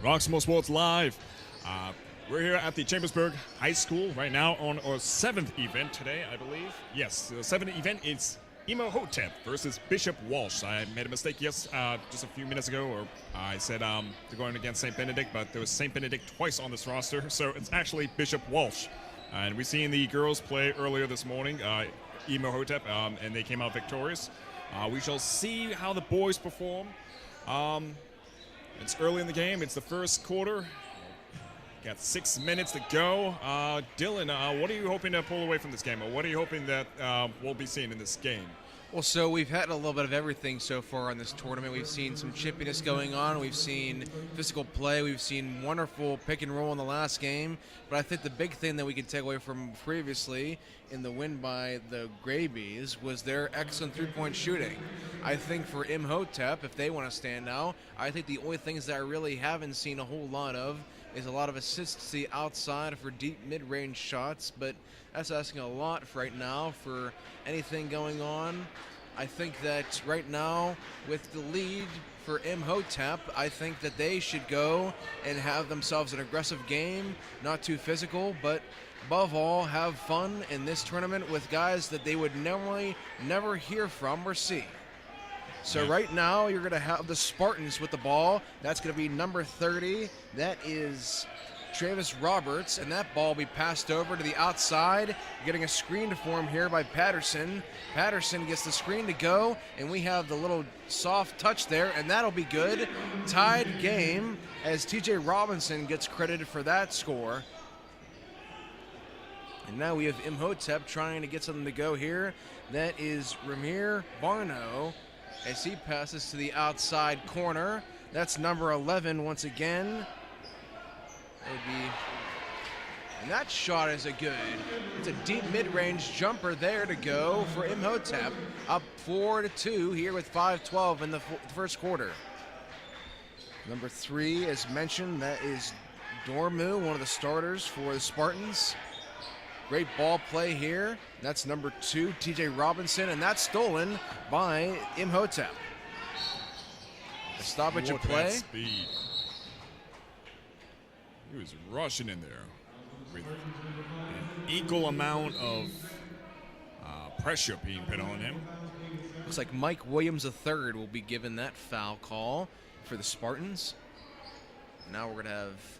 Roxamore Sports Live. We're here at the Chambersburg High School right now on our 7th event today, I believe. Yes, the 7th event is Imhotep versus Bishop Walsh. I made a mistake, just a few minutes ago, or I said they're going against St. Benedict, but there was St. Benedict twice on this roster, so it's actually Bishop Walsh. And we've seen the girls play earlier this morning, Imhotep, and they came out victorious. We shall see how the boys perform. It's early in the game. It's the first quarter. Got 6 minutes to go. Dylan, what are you hoping to pull away from this game? Or what are you hoping that we'll be seeing in this game? Well, so we've had a little bit of everything so far in this tournament. We've seen some chippiness going on. We've seen physical play. We've seen wonderful pick and roll in the last game. But I think the big thing that we can take away from previously in the win by the Grabies was their excellent three-point shooting. I think for Imhotep, if they want to stand out, I think the only things that I really haven't seen a whole lot of is a lot of assists to the outside for deep mid-range shots, but that's asking a lot for right now for anything going on. I think that right now, with the lead for Imhotep, I think that they should go and have themselves an aggressive game, not too physical, but above all, have fun in this tournament with guys that they would normally never hear from or see. So right now, you're going to have the Spartans with the ball. That's going to be number 30. That is Travis Roberts, and that ball will be passed over to the outside. Getting a screen to form here by Patterson. Patterson gets the screen to go, and we have the little soft touch there, and that'll be good. Tied game as TJ Robinson gets credited for that score. And now we have Imhotep trying to get something to go here. That is Ramir Barno, as he passes to the outside corner. That's number 11 once again. And that shot is a good. It's a deep mid-range jumper there to go for Imhotep. Up 4-2 here with 5:12 in the first quarter. Number 3, as mentioned, that is Dormu, one of the starters for the Spartans. Great ball play here. That's number 2, TJ Robinson, and that's stolen by Imhotep. A stoppage of play. Speed. He was rushing in there with an equal amount of pressure being put on him. Looks like Mike Williams III will be given that foul call for the Spartans. Now we're going to have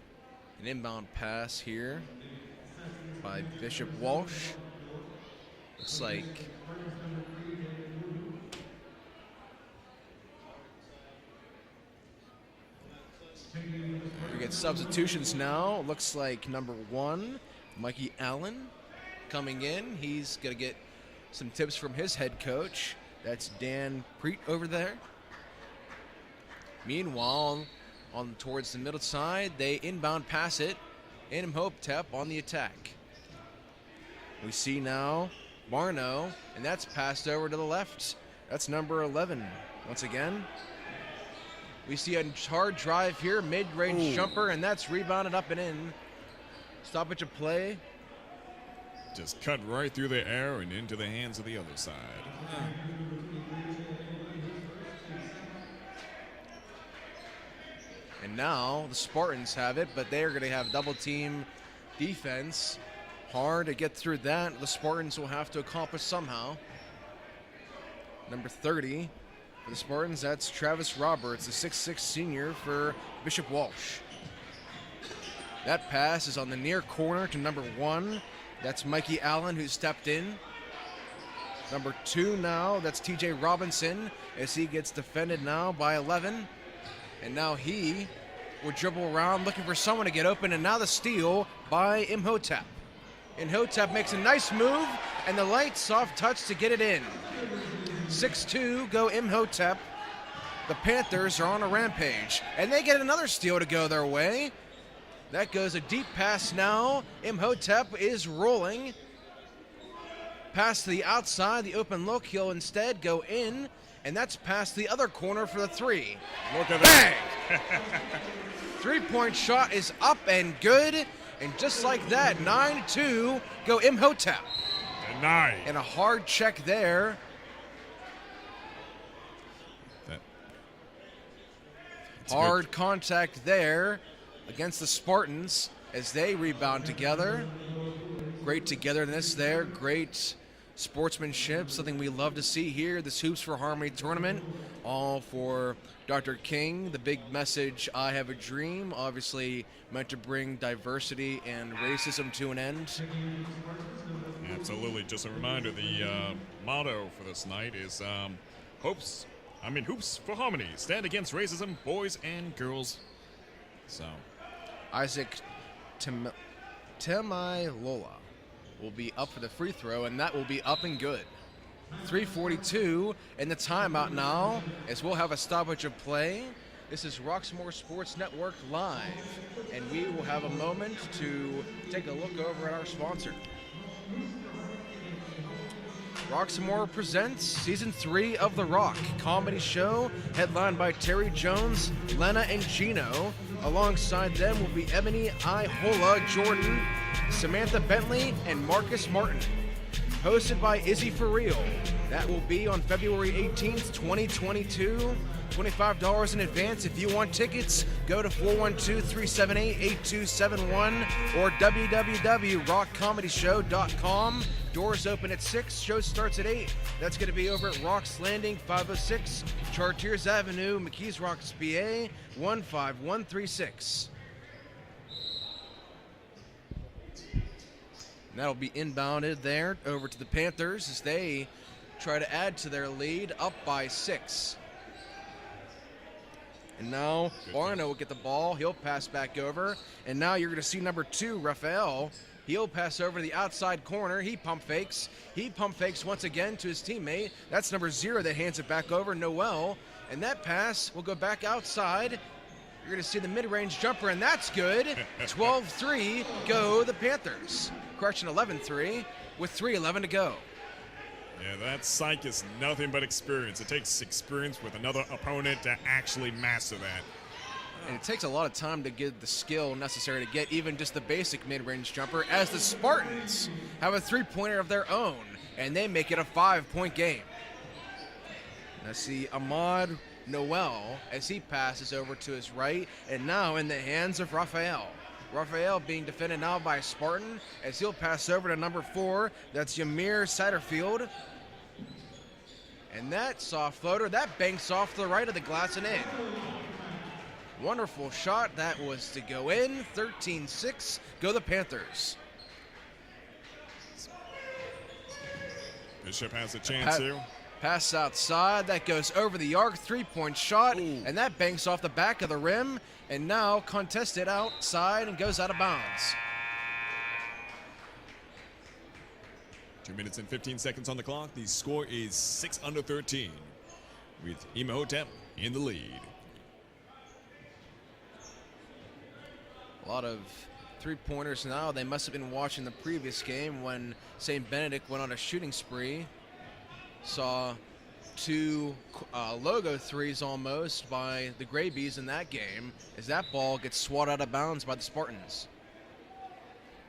an inbound pass here by Bishop Walsh. Looks like we get substitutions now. Looks like number 1, Mikey Allen, coming in. He's going to get some tips from his head coach. That's Dan Preet over there. Meanwhile, on towards the middle side, they inbound pass it. Imhotep on the attack. We see now Barno, and that's passed over to the left. That's number 11 once again. We see a hard drive here, mid-range jumper, and that's rebounded up and in. Stoppage of play. Just cut right through the air and into the hands of the other side. And now the Spartans have it, but they're going to have double-team defense. Hard to get through that. The Spartans will have to accomplish somehow. Number 30 for the Spartans, that's Travis Roberts, the 6'6 senior for Bishop Walsh. That pass is on the near corner to number 1. That's Mikey Allen, who stepped in. Number 2 now, that's TJ Robinson, as he gets defended now by 11. And now he will dribble around looking for someone to get open, and now the steal by Imhotep. Imhotep makes a nice move, and the light soft touch to get it in. 6-2 go Imhotep. The Panthers are on a rampage, and they get another steal to go their way. That goes a deep pass now. Imhotep is rolling. Pass to the outside, the open look. He'll instead go in, and that's past the other corner for the 3. Look at that. Bang! 3-point shot is up and good. And just like that, 9-2 go Imhotep. Denied. And a hard check there. Hard contact there against the Spartans as they rebound together. Great togetherness there, great sportsmanship, something we love to see here. This Hoops for Harmony tournament, all for Dr. King. The big message, I have a dream, obviously meant to bring diversity and racism to an end. Absolutely. Just a reminder, the motto for this night is Hoops for Harmony. Stand against racism, boys and girls. So, Isaac Temailola will be up for the free throw, and that will be up and good. 3:42 in the timeout now, as we'll have a stoppage of play. This is Roxamore Sports Network live, and we will have a moment to take a look over at our sponsor. Roxamore presents Season 3 of The Rock comedy show, headlined by Terry Jones, Lena, and Gino. Alongside them will be Ebony Ihola Jordan, Samantha Bentley, and Marcus Martin. Hosted by Izzy For Real. That will be on February 18th, 2022. $25 in advance. If you want tickets, go to 412-378-8271 or www.rockcomedyshow.com. Doors open at 6. Show starts at 8. That's going to be over at Rock's Landing, 506 Chartiers Avenue, McKees Rocks, PA, 15136. And that'll be inbounded there over to the Panthers as they try to add to their lead, up by 6. And now Barno will get the ball. He'll pass back over. And now you're going to see number 2, Raphael. He'll pass over to the outside corner. He pump fakes. He pump fakes once again to his teammate. That's number 0 that hands it back over, Noel. And that pass will go back outside. You're going to see the mid-range jumper, and that's good. 12-3, go the Panthers. Correction, 11-3 with 3:11 to go. Yeah, that psych is nothing but experience. It takes experience with another opponent to actually master that. And it takes a lot of time to get the skill necessary to get even just the basic mid-range jumper, as the Spartans have a three-pointer of their own, and they make it a 5-point game. Now see Ahmad Noel as he passes over to his right, and now in the hands of Raphael. Raphael being defended now by a Spartan as he'll pass over to number 4. That's Ymir Satterfield. And that soft floater, that banks off to the right of the glass and in. Wonderful shot. That was to go in. 13-6. Go the Panthers. Bishop has a chance here. Pass outside. That goes over the arc. 3-point shot. Ooh. And that banks off the back of the rim. And now contested outside and goes out of bounds. 2 minutes and 15 seconds on the clock. The score is 6-13 with Imhotep in the lead. A lot of three-pointers now. They must have been watching the previous game when St. Benedict went on a shooting spree. Saw 2 logo threes almost by the Graybees in that game as that ball gets swatted out of bounds by the Spartans.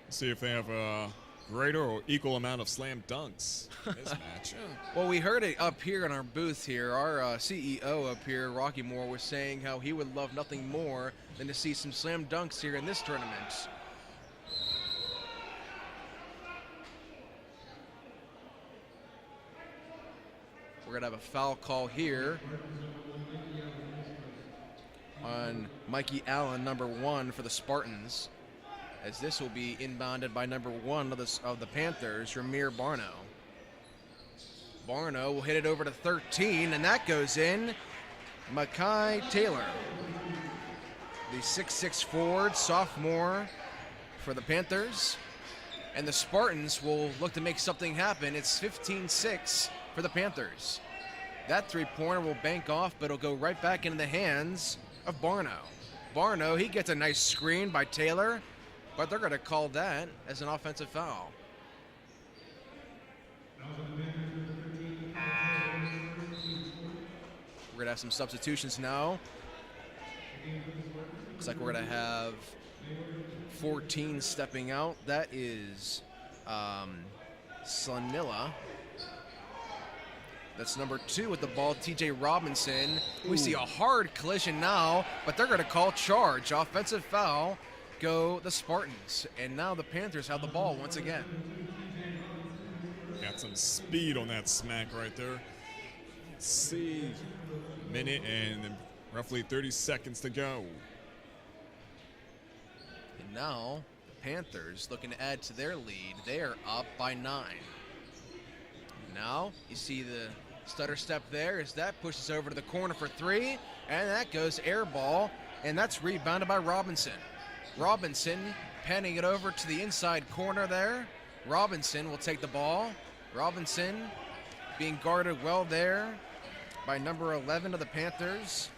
Let's see if they have a greater or equal amount of slam dunks in this match. Well, we heard it up here in our booth here. Our CEO up here, Rocky Moore, was saying how he would love nothing more than to see some slam dunks here in this tournament. We're going to have a foul call here on Mikey Allen, number 1 for the Spartans, as this will be inbounded by number 1 of the Panthers, Ramir Barno. Barno will hit it over to 13, and that goes in. Makai Taylor, the 6'6" forward, sophomore for the Panthers. And the Spartans will look to make something happen. It's 15-6 for the Panthers. That three-pointer will bank off, but it'll go right back into the hands of Barno. Barno, he gets a nice screen by Taylor, but they're going to call that as an offensive foul. We're going to have some substitutions now. Looks like we're going to have 14 stepping out. That is Slanilla. That's number 2 with the ball, TJ Robinson. We see a hard collision now, but they're going to call charge. Offensive foul, go the Spartans. And now the Panthers have the ball once again. Got some speed on that smack right there. Let's see. Minute and roughly 30 seconds to go. And now the Panthers looking to add to their lead. They are up by 9. Now you see the stutter step there as that pushes over to the corner for 3, and that goes air ball, and that's rebounded by Robinson. Robinson panning it over to the inside corner there. Robinson will take the ball. Robinson being guarded well there by number 11 of the Panthers.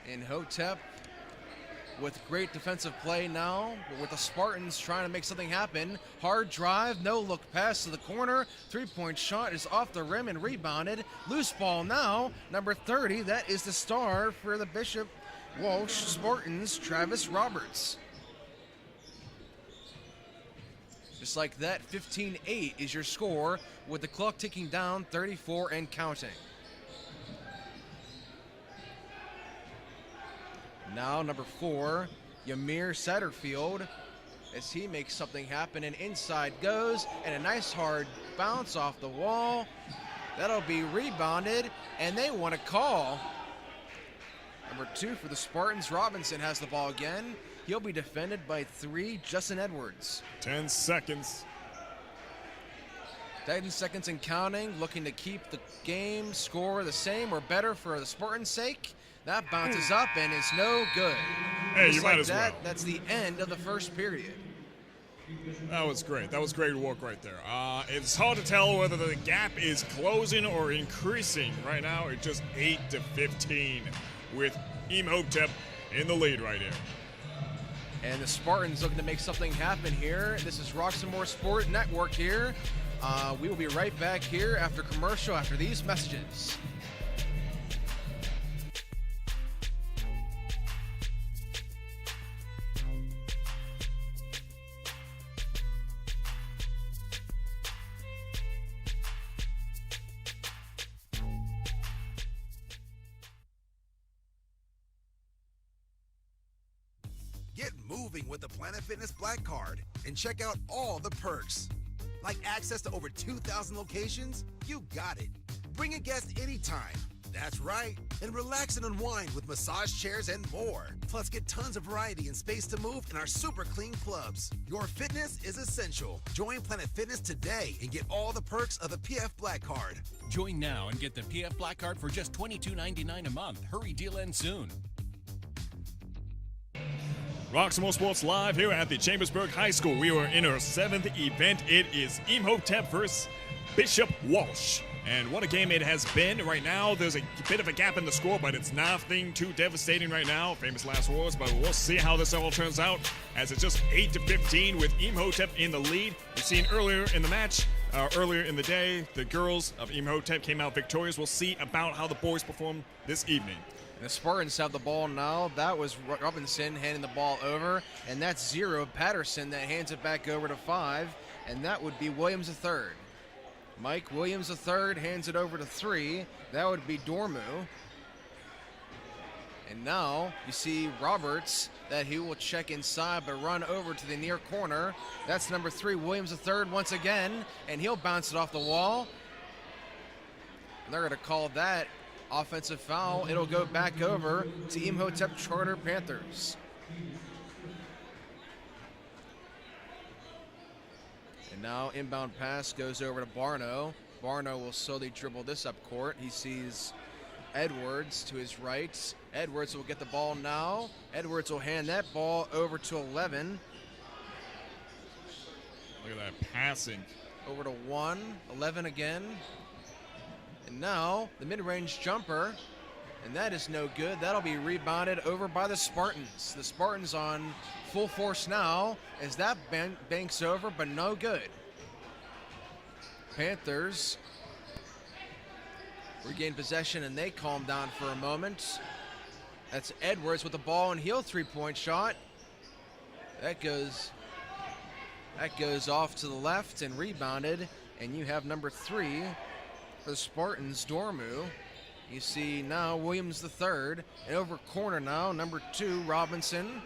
Imhotep with great defensive play now, but with the Spartans trying to make something happen. Hard drive, no look pass to the corner. 3-point shot is off the rim and rebounded. Loose ball now, number 30. That is the star for the Bishop Walsh Spartans, Travis Roberts. Just like that, 15-8 is your score with the clock ticking down, 34 and counting. Now number 4, Ymir Satterfield, as he makes something happen, and inside goes, and a nice hard bounce off the wall. That'll be rebounded, and they want to call. Number 2 for the Spartans, Robinson has the ball again. He'll be defended by 3, Justin Edwards. 10 seconds. 10 seconds and counting, looking to keep the game score the same or better for the Spartans' sake. That bounces up and is no good. Hey, Just you might like as that, well. That's the end of the first period. That was great. That was great work right there. It's hard to tell whether the gap is closing or increasing. Right now, it's just 8-15 with Imhotep in the lead right here. And the Spartans looking to make something happen here. This is Roxamore Sports Network here. We will be right back here after commercial, after these messages. Get moving with the Planet Fitness Black Card and check out all the perks. Like access to over 2,000 locations? You got it. Bring a guest anytime. That's right. And relax and unwind with massage chairs and more. Plus, get tons of variety and space to move in our super clean clubs. Your fitness is essential. Join Planet Fitness today and get all the perks of the PF Black Card. Join now and get the PF Black Card for just $22.99 a month. Hurry, deal ends soon. Roxamore Sports live here at the Chambersburg High School. We are in our 7th event. It is Imhotep versus Bishop Walsh. And what a game it has been. Right now, there's a bit of a gap in the score, but it's nothing too devastating right now. Famous last words, but we'll see how this all turns out as it's just 8-15 with Imhotep in the lead. We've seen earlier in the match, earlier in the day, the girls of Imhotep came out victorious. We'll see about how the boys perform this evening. The Spartans have the ball now. That was Robinson handing the ball over, and that's 0 Patterson that hands it back over to 5, and that would be Williams III. Mike Williams III hands it over to 3. That would be Dormu. And now you see Roberts that he will check inside but run over to the near corner. That's number 3, Williams III once again, and he'll bounce it off the wall. And they're going to call that offensive foul. It'll go back over to Imhotep Charter Panthers. And now inbound pass goes over to Barno. Barno will slowly dribble this up court. He sees Edwards to his right. Edwards will get the ball now. Edwards will hand that ball over to 11. Look at that passing. Over to 1. 11 again. And now the mid-range jumper, and that is no good. That'll be rebounded over by the Spartans. The Spartans on full force now as that banks over, but no good. Panthers regain possession and they calm down for a moment. That's Edwards with the ball, and he'll 3-point shot. That goes off to the left and rebounded And you have number 3 for the Spartans, Dormu. You see now Williams the third, and over corner now, number 2, Robinson.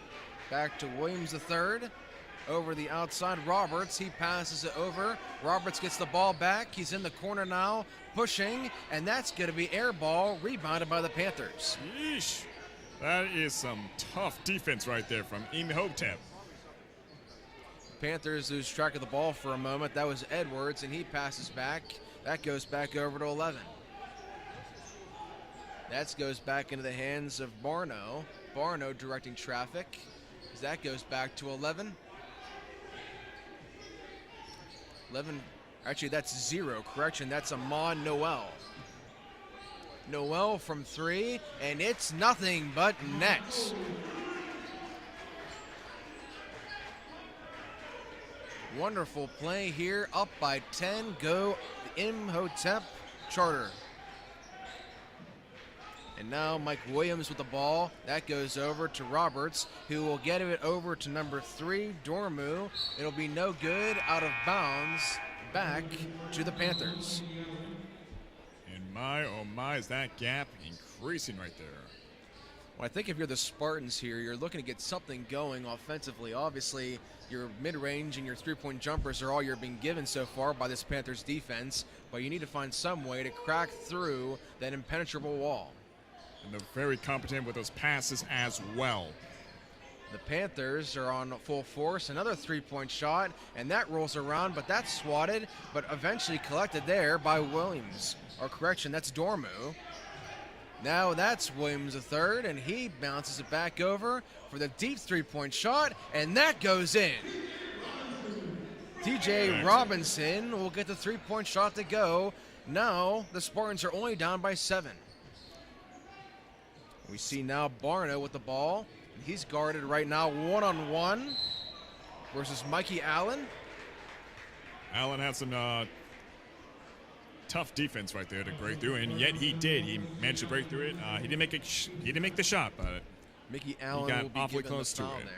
Back to Williams the third. Over the outside, Roberts. He passes it over. Roberts gets the ball back. He's in the corner now, pushing, and that's going to be air ball, rebounded by the Panthers. Yeesh. That is some tough defense right there from Imhotep. Panthers lose track of the ball for a moment. That was Edwards, and he passes back. That goes back over to 11. That goes back into the hands of Barno. Barno directing traffic. As that goes back to 11. 11, actually that's 0, correction, that's Amon Noel. Noel from 3, and it's nothing but net. Wonderful play here, up by 10, go Imhotep Charter. And now Mike Williams with the ball. That goes over to Roberts, who will get it over to number 3, Dormu. It'll be no good, out of bounds, back to the Panthers. And my, oh my, is that gap increasing right there. Well, I think if you're the Spartans here, you're looking to get something going offensively. Obviously, your mid-range and your three-point jumpers are all you're being given so far by this Panthers defense, but you need to find some way to crack through that impenetrable wall. And they're very competent with those passes as well. The Panthers are on full force. Another three-point shot, and that rolls around, but that's swatted, but eventually collected there by Williams. Or correction, that's Dormu. Now that's Williams III, and he bounces it back over for the deep three-point shot, and that goes in. TJ Robinson will get the three-point shot to go. Now the Spartans are only down by 7. We see now Barno with the ball. He's guarded right now one-on-one versus Mikey Allen. Allen had some tough defense right there to break through, and yet he did. He managed to break through it. He didn't make the shot, but Mickey Allen he got will be awfully given close the to foul it. there.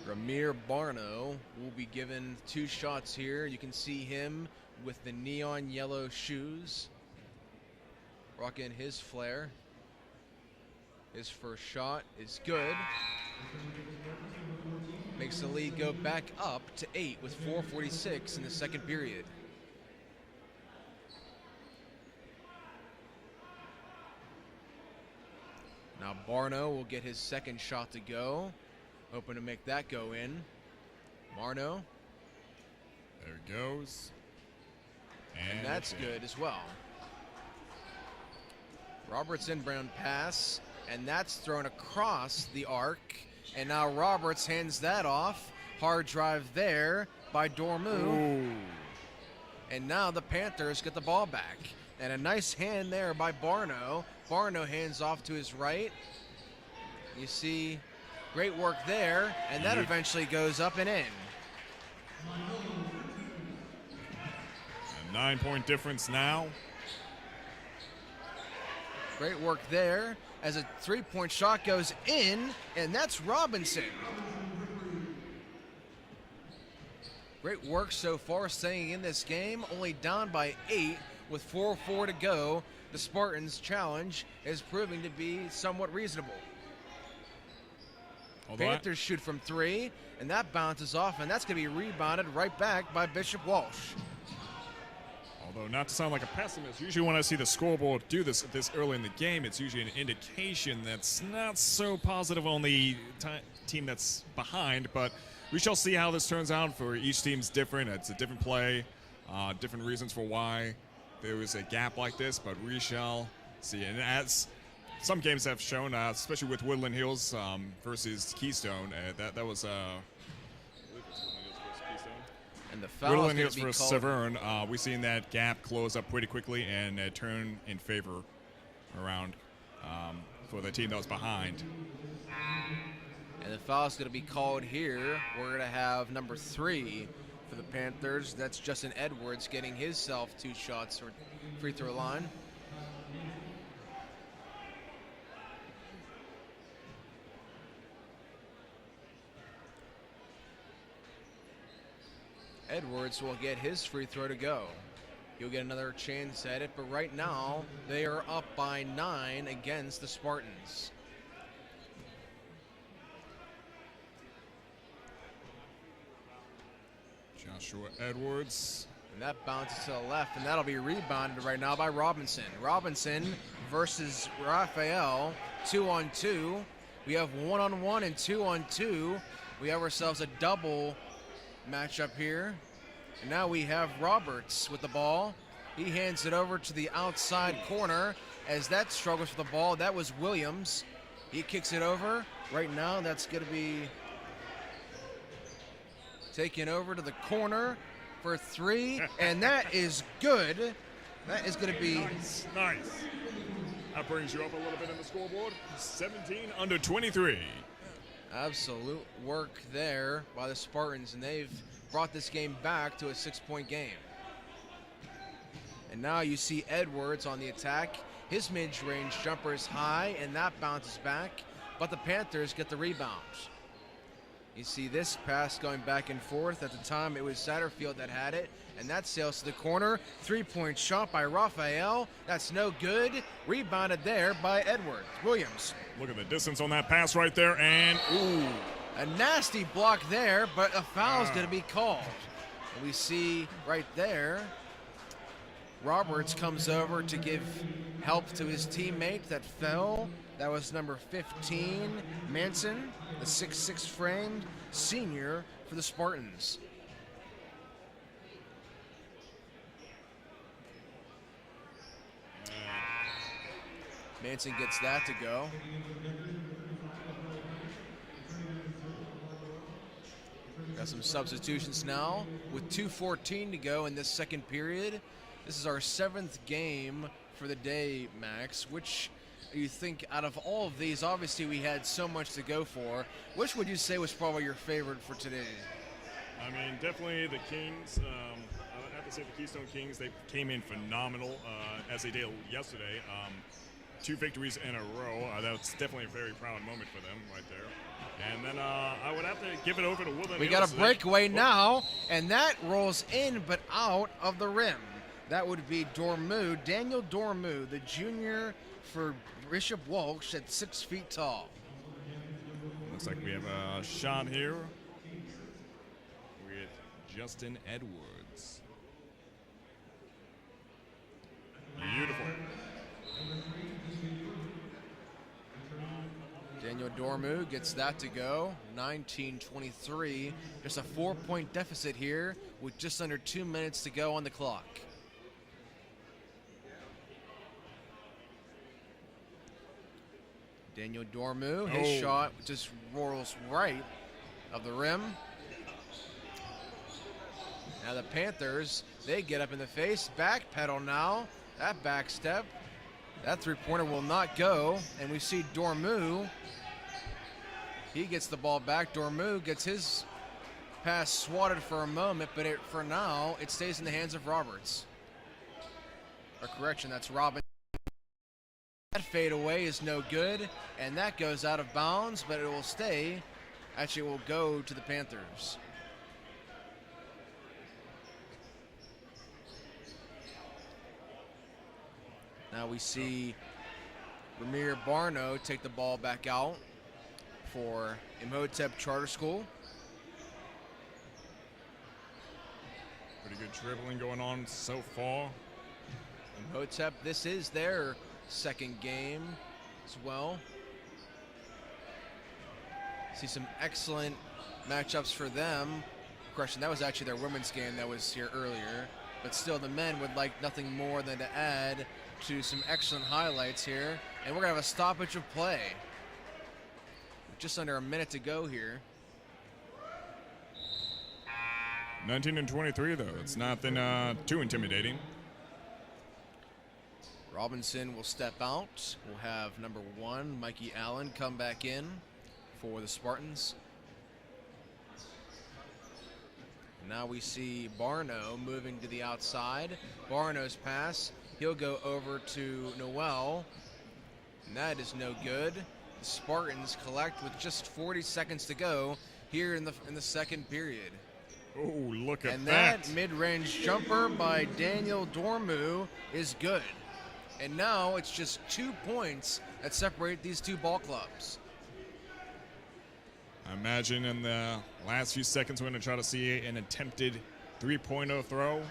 Ramir Barno will be given 2 shots here. You can see him with the neon yellow shoes, rocking his flare. His first shot is good. Makes the lead go back up to 8 with 4:46 in the second period. Now Barno will get his second shot to go. Hoping to make that go in. Barno. There it goes. And that's good as well. Roberts inbound pass, and that's thrown across the arc. And now Roberts hands that off. Hard drive there by Dormu. Ooh. And now the Panthers get the ball back. And a nice hand there by Barno. Barno hands off to his right. You see great work there, and that eventually goes up and in. A 9-point difference now. Great work there as a three-point shot goes in, and that's Robinson. Great work so far staying in this game, only down by 8 with 4:04 to go. The Spartans' challenge is proving to be somewhat reasonable. Panthers shoot from 3, and that bounces off, and that's going to be rebounded right back by Bishop Walsh. Although not to sound like a pessimist, usually when I see the scoreboard do this early in the game, it's usually an indication that's not so positive on the team that's behind, but we shall see how this turns out. For each team's different. It's a different play, different reasons for why there was a gap like this, but we shall see. And as some games have shown, especially with Woodland Hills versus Keystone, that was and the foul Woodland is Hills going to be versus called. Severn. We've seen that gap close up pretty quickly and turn in favor around for the team that was behind. And the foul is going to be called here. We're going to have number 3 for the Panthers. That's Justin Edwards getting himself 2 shots or free throw line. Edwards will get his free throw to go. He'll get another chance at it, but right now they are up by 9 against the Spartans. Joshua Edwards. And that bounces to the left, and that'll be rebounded right now by Robinson. Robinson versus Raphael, 2-on-2. We have 1-on-1 and 2-on-2. We have ourselves a double matchup here. And now we have Roberts with the ball. He hands it over to the outside corner as that struggles for the ball. That was Williams. He kicks it over. Right now, that's going to be taken over to the corner for 3, and that is good. That is going to be Nice. That brings you up a little bit in the scoreboard. 17-23. absolute work there by the Spartans, and they've brought this game back to a 6-point game. And now you see Edwards on the attack. His mid-range jumper is high, and that bounces back, but the Panthers get the rebound. You see this pass going back and forth. At the time, it was Satterfield that had it, and that sails to the corner. 3-point shot by Raphael. That's no good. Rebounded there by Edwards. Williams. Look at the distance on that pass right there, and ooh. A nasty block there, but a foul is going to be called. And we see right there, Roberts comes over to give help to his teammate that fell. That was number 15, Manson, the 6'6" framed senior for the Spartans. Manson gets that to go. Got some substitutions now with 2:14 to go in this second period. This is our 7th game for the day, Max. Which you think out of all of these, obviously we had so much to go for, which would you say was probably your favorite for today? I mean, definitely the Kings. I would have to say the Keystone Kings, they came in phenomenal as they did yesterday. 2 victories in a row. That's definitely a very proud moment for them right there. And then I would have to give it over to Woodland. We got a breakaway now, and that rolls in but out of the rim. That would be Dormu, Daniel Dormu, the junior for Bishop Walsh at 6 feet tall. Looks like we have a shot here with Justin Edwards. Beautiful. Daniel Dormu gets that to go. 19-23. Just a 4-point deficit here with just under 2 minutes to go on the clock. Daniel Dormu, his shot just rolls right of the rim. Now the Panthers, they get up in the face, backpedal now. That back step, that 3-pointer will not go. And we see Dormu, he gets the ball back. Dormu gets his pass swatted for a moment, but for now, it stays in the hands of Roberts. Or correction, that's Robin. That fade away is no good, and that goes out of bounds, but it will stay. Actually, it will go to the Panthers. Now we see Ramir Barno take the ball back out for Imhotep Charter School. Pretty good dribbling going on so far. Imhotep, this is their second game as well. See some excellent matchups for them. Question, that was actually their women's game that was here earlier, but still the men would like nothing more than to add to some excellent highlights here. And we're gonna have a stoppage of play. Just under a minute to go here. 19-23 though, it's nothing too intimidating. Robinson will step out. We'll have number 1, Mikey Allen, come back in for the Spartans. Now we see Barno moving to the outside. Barno's pass, he'll go over to Noel, and that is no good. The Spartans collect with just 40 seconds to go here in the second period. Oh, look at And that. that mid-range jumper by Daniel Dormu is good. And now it's just 2 points that separate these two ball clubs. I imagine in the last few seconds we're going to try to see an attempted 3-pointer throw.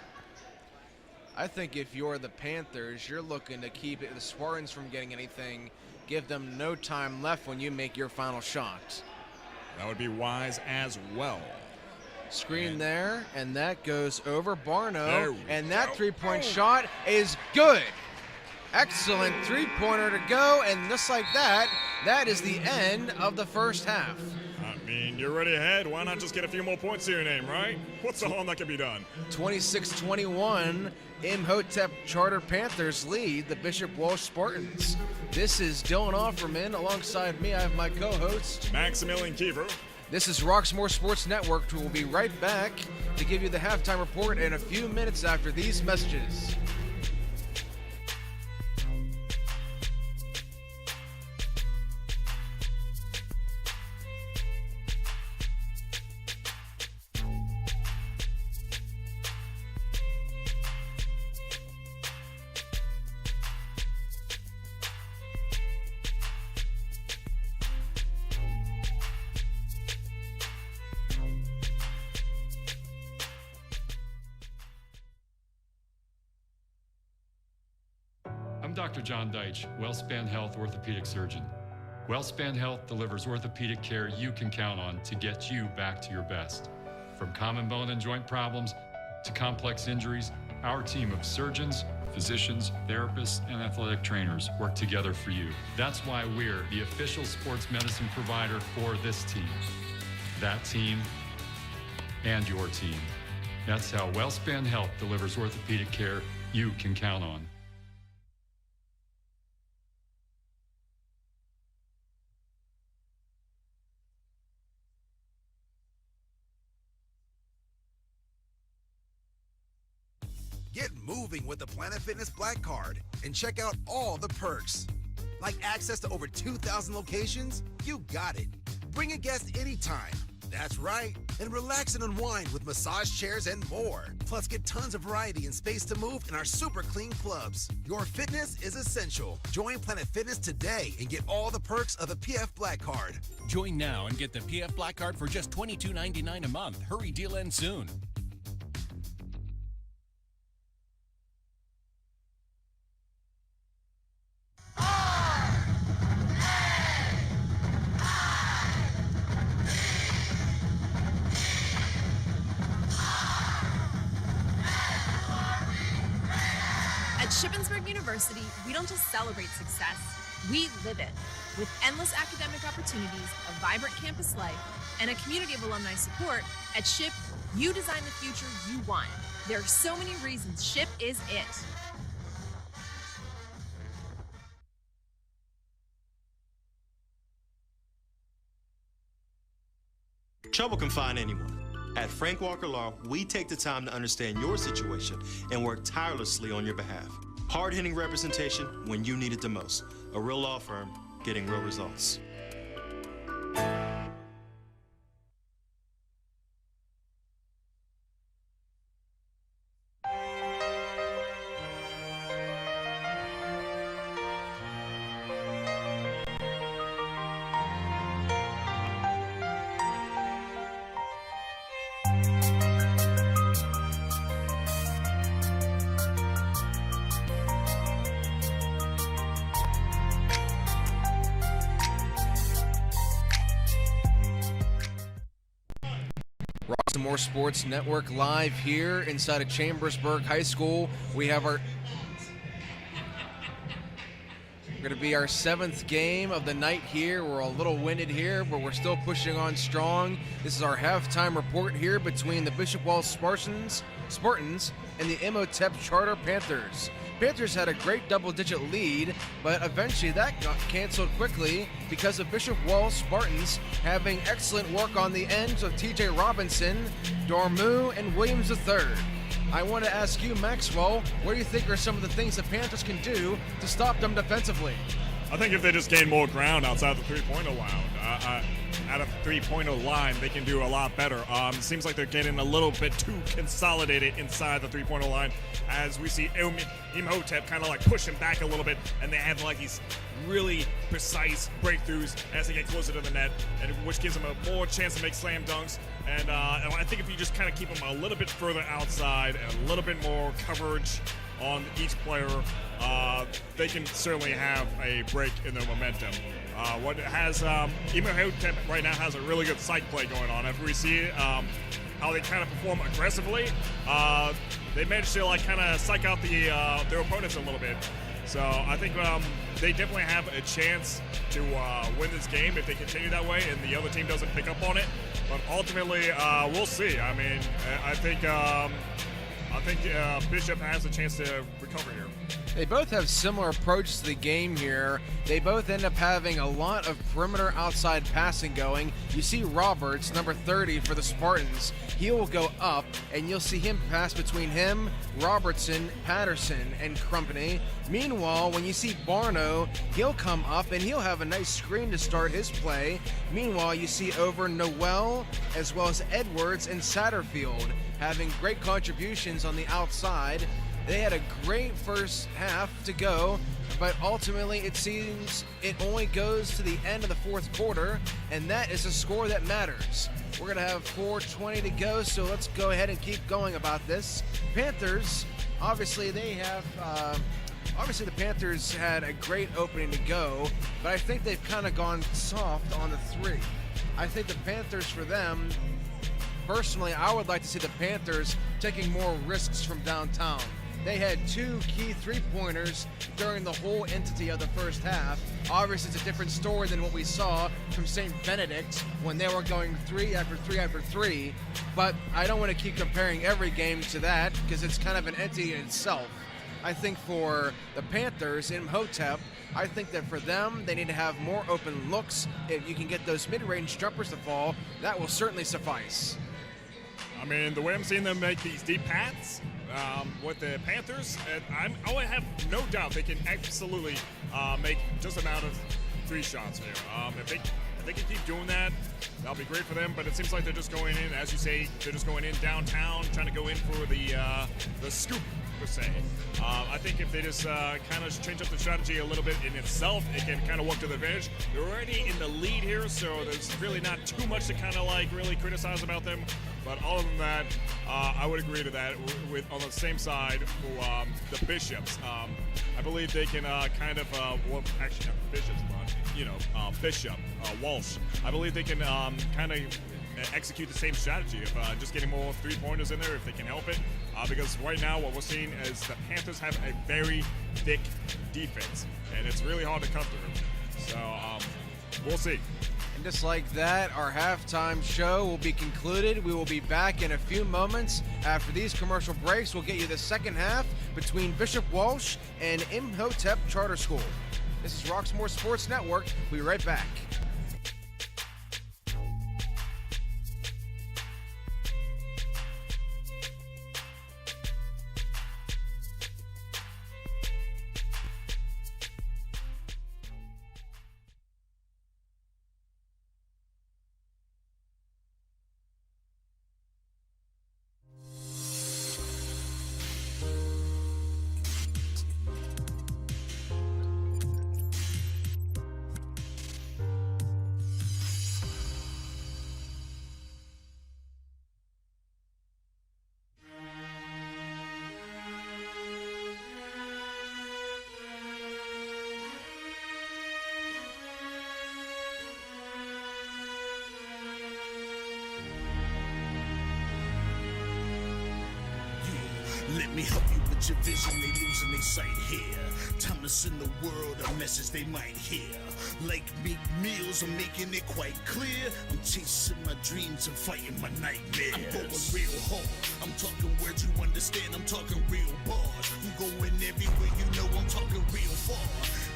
I think if you're the Panthers, you're looking to keep the Spartans from getting anything. Give them no time left when you make your final shot. That would be wise as well. Screen there, and that goes over Barno. There we And that go. 3-point shot is good. Excellent 3-pointer to go, and just like that, that is the end of the first half. I mean, you're already ahead. Why not just get a few more points to your name, right? What's the harm that can be done? 26-21, Imhotep Charter Panthers lead the Bishop Walsh Spartans. This is Dylan Offerman. Alongside me, I have my co-host, Maximilian Kiefer. This is Roxamore Sports Network. We'll be right back to give you the halftime report in a few minutes after these messages. I'm Dr. John Deitch, WellSpan Health orthopedic surgeon. WellSpan Health delivers orthopedic care you can count on to get you back to your best. From common bone and joint problems to complex injuries, our team of surgeons, physicians, therapists, and athletic trainers work together for you. That's why we're the official sports medicine provider for this team, that team, and your team. That's how WellSpan Health delivers orthopedic care you can count on. Get moving with the Planet Fitness Black Card and check out all the perks. Like access to over 2,000 locations? You got it. Bring a guest anytime. That's right. And relax and unwind with massage chairs and more. Plus, get tons of variety and space to move in our super clean clubs. Your fitness is essential. Join Planet Fitness today and get all the perks of the PF Black Card. Join now and get the PF Black Card for just $22.99 a month. Hurry, deal ends soon. At Chambersburg University, we don't just celebrate success, we live it. With endless academic opportunities, a vibrant campus life, and a community of alumni support, at SHIP, you design the future you want. There are so many reasons SHIP is it. Trouble can find anyone. At Frank Walker Law, we take the time to understand your situation and work tirelessly on your behalf. Hard-hitting representation when you need it the most. A real law firm getting real results. Roxamore Sports Network live here inside of Chambersburg High School. We have our going to be our 7th game of the night here. We're a little winded here, but we're still pushing on strong. This is our halftime report here between the Bishop Walsh Spartans and the Imhotep Charter Panthers. Panthers had a great double-digit lead, but eventually that got canceled quickly because of Bishop Walsh Spartans having excellent work on the ends of TJ Robinson, Dormu, and Williams III. I want to ask you, Maxwell, what do you think are some of the things the Panthers can do to stop them defensively? I think if they just gain more ground outside the three-pointer line, out of the three-point line, they can do a lot better. Seems like they're getting a little bit too consolidated inside the three-point line, as we see Imhotep kind of like push him back a little bit, and they have like these really precise breakthroughs as they get closer to the net, and which gives them a more chance to make slam dunks. And I think if you just kind of keep them a little bit further outside and a little bit more coverage on each player, they can certainly have a break in their momentum. What has Imhotep right now has a really good psych play going on. If we see how they kind of perform aggressively, they managed to like kind of psych out their opponents a little bit. So I think they definitely have a chance to win this game if they continue that way and the other team doesn't pick up on it. But ultimately, we'll see. I mean, I think Bishop has a chance to recover here. They both have similar approaches to the game here. They both end up having a lot of perimeter outside passing going. You see Roberts, number 30 for the Spartans. He will go up, and you'll see him pass between him, Robertson, Patterson, and Crumpany. Meanwhile, when you see Barno, he'll come up, and he'll have a nice screen to start his play. Meanwhile, you see over Noel, as well as Edwards and Satterfield, having great contributions on the outside. They had a great first half to go, but ultimately it seems it only goes to the end of the fourth quarter, and that is a score that matters. We're going to have 4:20 to go, so let's go ahead and keep going about this. Panthers, obviously they have... Obviously, the Panthers had a great opening to go, but I think they've kind of gone soft on the three. I think the Panthers, for them, personally, I would like to see the Panthers taking more risks from downtown. They had two key three-pointers during the whole entity of the first half. Obviously, it's a different story than what we saw from St. Benedict when they were going three after three after three, but I don't want to keep comparing every game to that because it's kind of an entity in itself. I think for the Panthers, Imhotep, I think that for them, they need to have more open looks. If you can get those mid-range jumpers to fall, that will certainly suffice. I mean, the way I'm seeing them make these deep paths with the Panthers, I have no doubt they can absolutely make just amount of three shots here. If they can keep doing that, that'll be great for them. But it seems like they're just going in, as you say, they're just going in downtown, trying to go in for the scoop, per se. I think if they just kind of change up the strategy a little bit in itself, it can kind of work to their advantage. They're already in the lead here, so there's really not too much to kind of like really criticize about them. But other than that, I would agree to that. With on the same side for the Bishops, I believe they can kind of well, actually not Bishops, but Bishop Walsh. I believe they can kind of execute the same strategy of just getting more three-pointers in there if they can help it. Because right now what we're seeing is the Panthers have a very thick defense, and it's really hard to cut through. So we'll see. And just like that, our halftime show will be concluded. We will be back in a few moments. After these commercial breaks, we'll get you the second half between Bishop Walsh and Imhotep Charter School. This is Roxamore Sports Network. We'll be right back. Let me help you with your vision, they losing their sight here. Time to send the world a message they might hear. Like Meek Mills, I'm making it quite clear. I'm chasing my dreams and fighting my nightmares. I'm going real hard, I'm talking words you understand, I'm talking real bars. I'm going everywhere you know, I'm talking real far.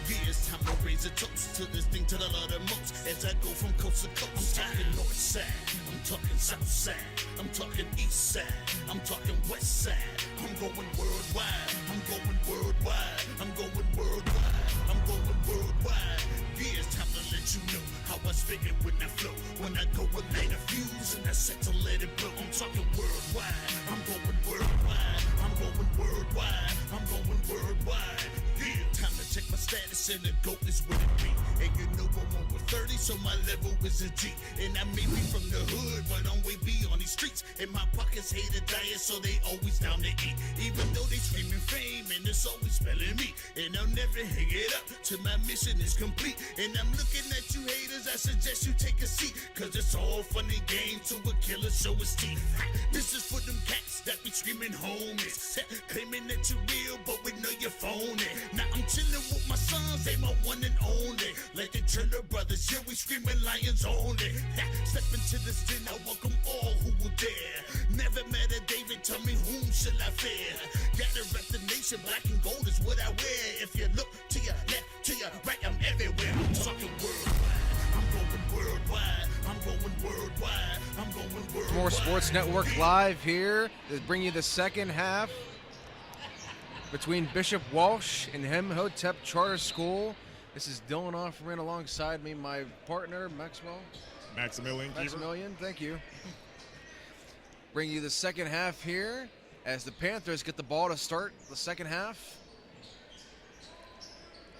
Yeah, it's time to raise a toast to this thing to the Lord the most. As I go from coast to coast, I'm talking north side, I'm talking south side, I'm talking east side, I'm talking west side. I'm going worldwide, I'm going worldwide, I'm going worldwide, I'm going worldwide. Yeah, it's time to let you know how how I spit it when I flow. When I go and light a fuse and I set to let it blow. I'm talking worldwide. I'm going worldwide. I'm going worldwide. I'm going worldwide. Yeah, time to check my status and the GOAT is with me. And you know I'm over 30, so my level is a G. And I may be from the hood, but I'm way beyond these streets. And my pockets hate a diet, so they always down to eat. Even though they screaming fame, and it's always spelling me. And I'll never hang it up till my mission is complete. And I'm looking at you haters, I suggest you take a seat. Cause it's all funny game to a killer show his teeth. This is for them cats that be screaming homies. Claiming that you're real, but we know you're phony. Now I'm chilling with my sons, they my one and only. Like the Turner brothers, yeah, we screaming lions only. Step into this den, I welcome all who will dare. Never met a David, tell me whom shall I fear? Gotta rep the nation, black and gold is what I wear. If you look to your left, to your right, I'm everywhere. I'm talking worldwide, I'm going worldwide. I'm going worldwide, I'm going worldwide. More Sports Network live here to bring you the second half between Bishop Walsh and Imhotep Charter School. This is Dylan Offerman alongside me, my partner, Maximilian, thank you. Bring you the second half here as the Panthers get the ball to start the second half.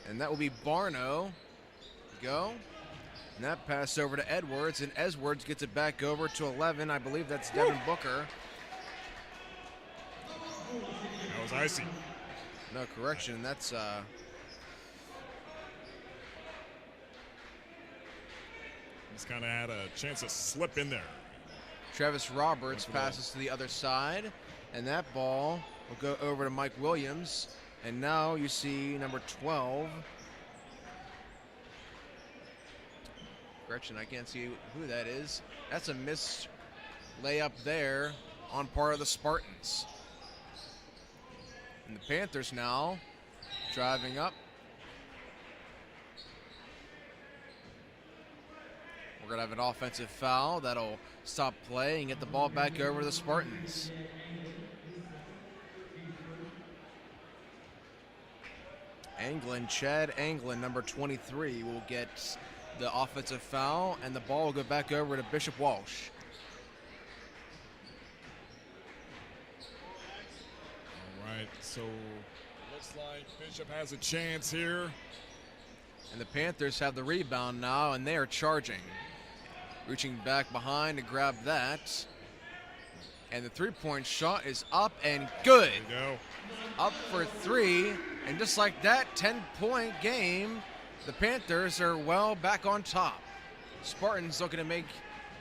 And that will be Barno. Go. And that pass over to Edwards, and Edwards gets it back over to 11. I believe that's Devin Booker. That was icy. No, correction. That's He's kind of had a chance to slip in there. Travis Roberts passes to the other side, and that ball will go over to Mike Williams. And now you see number 12. Correction, I can't see who that is. That's a missed layup there on part of the Spartans. And the Panthers now driving up. We're going to have an offensive foul that'll stop play and get the ball back over to the Spartans. Chad Anglin, number 23, will get the offensive foul, and the ball will go back over to Bishop Walsh. All right, so looks like Bishop has a chance here. And the Panthers have the rebound now, and they are charging. Reaching back behind to grab that. And the three-point shot is up and good. There you go. Up for three, and just like that, 10-point game, the Panthers are well back on top. Spartans looking to make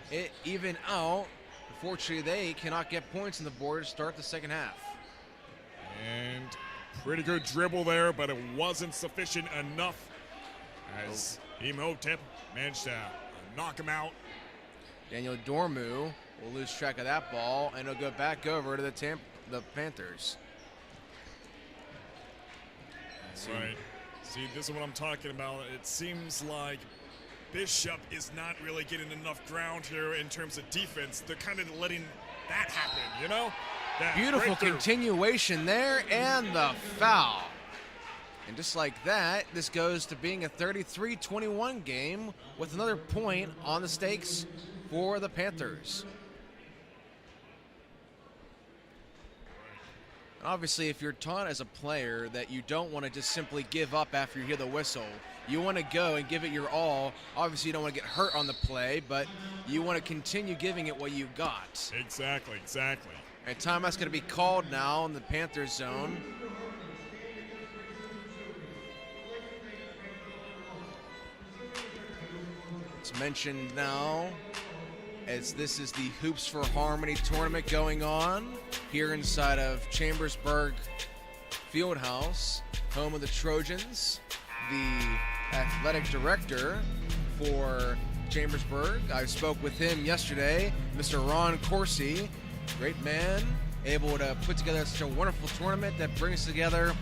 it even out. Unfortunately, they cannot get points on the board to start the second half. And pretty good dribble there, but it wasn't sufficient enough as Imhotep managed to knock him out. Daniel Dormu will lose track of that ball, and it'll go back over to the Panthers. Right. See, this is what I'm talking about. It seems like Bishop is not really getting enough ground here in terms of defense. They're kind of letting that happen, you know? That Beautiful breakthrough. continuation there, and the foul. And just like that, this goes to being a 33-21 game with another point on the stakes for the Panthers. And obviously, if you're taught as a player that you don't want to just simply give up after you hear the whistle, you want to go and give it your all. Obviously, you don't want to get hurt on the play, but you want to continue giving it what you got. Exactly. And timeout's going to be called now in the Panthers zone. It's mentioned now as this is the Hoops for Harmony tournament going on here inside of Chambersburg Fieldhouse, home of the Trojans. The athletic director for Chambersburg, I spoke with him yesterday, Mr. Ron Corsi, great man, able to put together such a wonderful tournament that brings together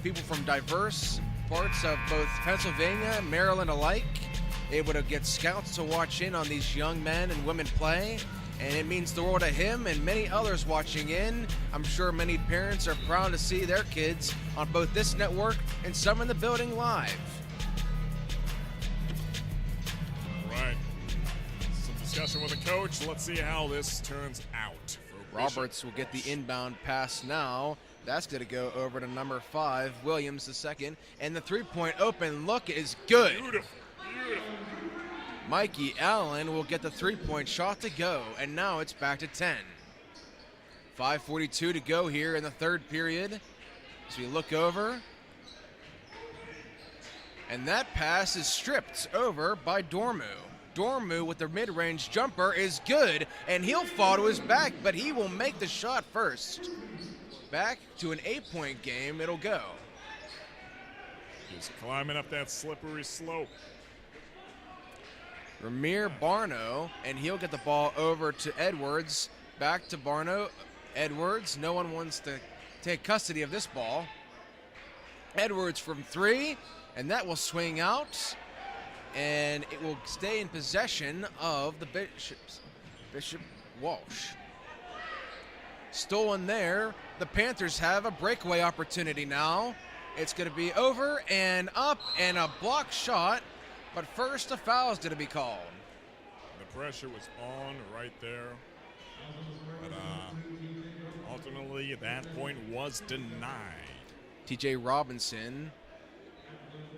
people from diverse parts of both Pennsylvania and Maryland alike, able to get scouts to watch in on these young men and women play, and it means the world to him and many others watching in. I'm sure many parents are proud to see their kids on both this network and some in the building live. discussion with the coach. Let's see how this turns out. For Roberts will get the inbound pass now. That's going to go over to number 5, Williams the second. And the three-point open look is good. Beautiful. Mikey Allen will get the three-point shot to go. And now it's back to 10. 5:42 to go here in the third period. As we look over. And that pass is stripped over by Dormu. Dormu with the mid-range jumper is good, and he'll fall to his back, but he will make the shot first. Back to an 8-point game, it'll go. Just climbing up that slippery slope. Ramir Barno, and he'll get the ball over to Edwards. Back to Barno. Edwards, no one wants to take custody of this ball. Edwards from 3, and that will swing out, and it will stay in possession of the Bishop Walsh. Stolen there. The Panthers have a breakaway opportunity now. It's going to be over and up and a block shot, but first a foul is going to be called. The pressure was on right there, but ultimately that point was denied. TJ Robinson,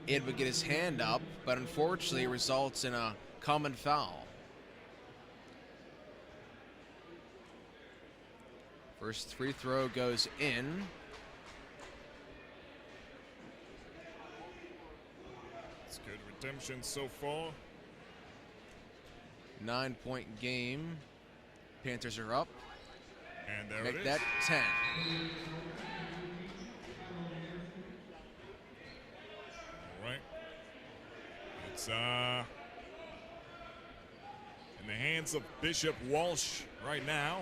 it would get his hand up, but unfortunately it results in a common foul. First free throw goes in. It's good redemption so far. 9-point game. Panthers are up. And there Make it is. that 10. All right. It's in the hands of Bishop Walsh right now.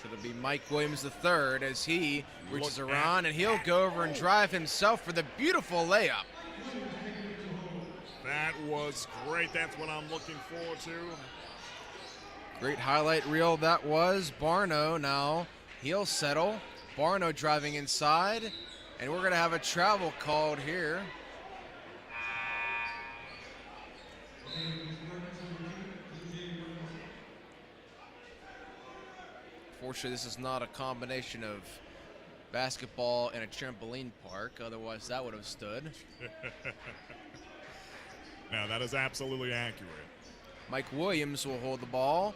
So it'll be Mike Williams III as he reaches Look around, and he'll go over and drive himself for the beautiful layup. That was great. That's what I'm looking forward to. Great highlight reel that was. Barno now, he'll settle. Barno driving inside, and we're going to have a travel called here. Fortunately, this is not a combination of basketball and a trampoline park. Otherwise, that would have stood. Now, that is absolutely accurate. Mike Williams will hold the ball.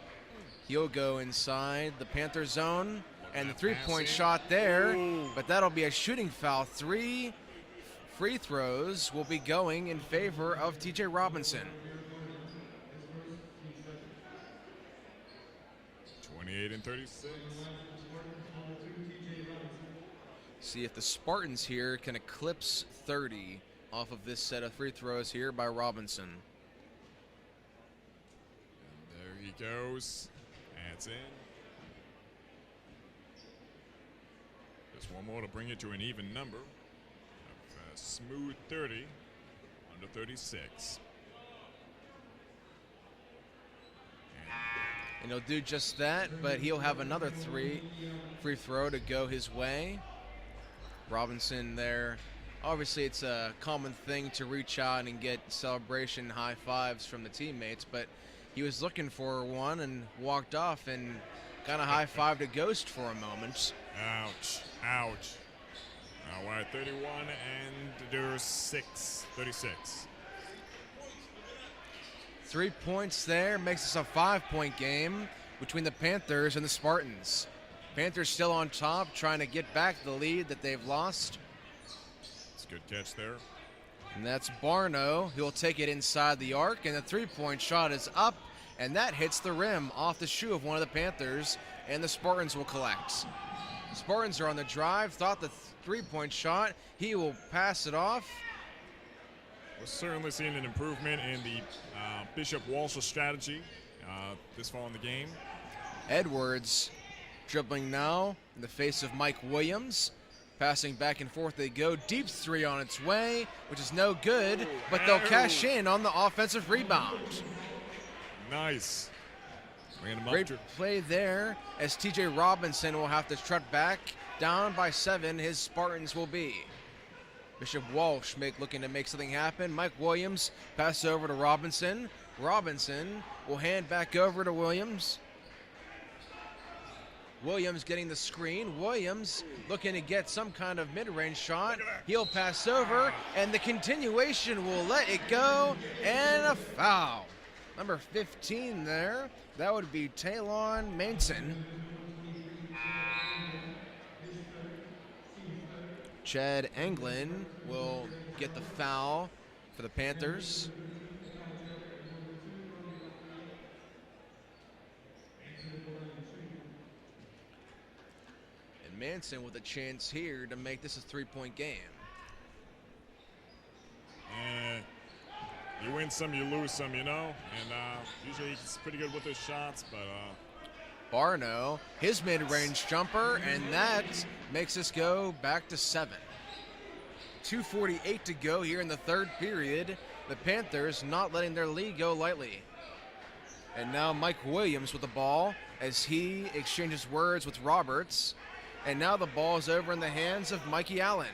He'll go inside the Panther zone. And the three-point shot there. But that'll be a shooting foul. 3 free throws will be going in favor of TJ Robinson. 28 and 36. See if the Spartans here can eclipse 30 off of this set of free throws here by Robinson. And there he goes. Adds in. Just one more to bring it to an even number. A smooth 30 under 36. And he'll do just that, but he'll have another free throw to go his way. Robinson there. Obviously, it's a common thing to reach out and get celebration high fives from the teammates, but he was looking for one and walked off and kind of high fived a ghost for a moment. Ouch. Ouch. All right, 31 and there's 36. 3 points there makes this a 5-point game between the Panthers and the Spartans. Panthers still on top, trying to get back the lead that they've lost. It's a good catch there. And that's Barno. He'll take it inside the arc, and the three-point shot is up, and that hits the rim off the shoe of one of the Panthers, and the Spartans will collect. The Spartans are on the drive, thought the three-point shot. He will pass it off. We're certainly seeing an improvement in the Bishop Walsh strategy this far in the game. Edwards dribbling now in the face of Mike Williams. Passing back and forth they go. Deep three on its way, which is no good, but they'll cash in on the offensive rebound. Nice. Great play there as TJ Robinson will have to trot back. Down by 7, his Spartans will be. Bishop Walsh looking to make something happen. Mike Williams passes over to Robinson. Robinson will hand back over to Williams. Williams getting the screen. Williams looking to get some kind of mid-range shot. He'll pass over, and the continuation will let it go, and a foul. Number 15 there. That would be Talon Manson. Chad Anglin will get the foul for the Panthers. And Manson with a chance here to make this a three-point game. And you win some, you lose some, you know. And usually he's pretty good with his shots, but Barno, his mid-range jumper, and that makes us go back to 7. 2:48 to go here in the third period. The Panthers not letting their lead go lightly. And now Mike Williams with the ball as he exchanges words with Roberts. And now the ball is over in the hands of Mikey Allen.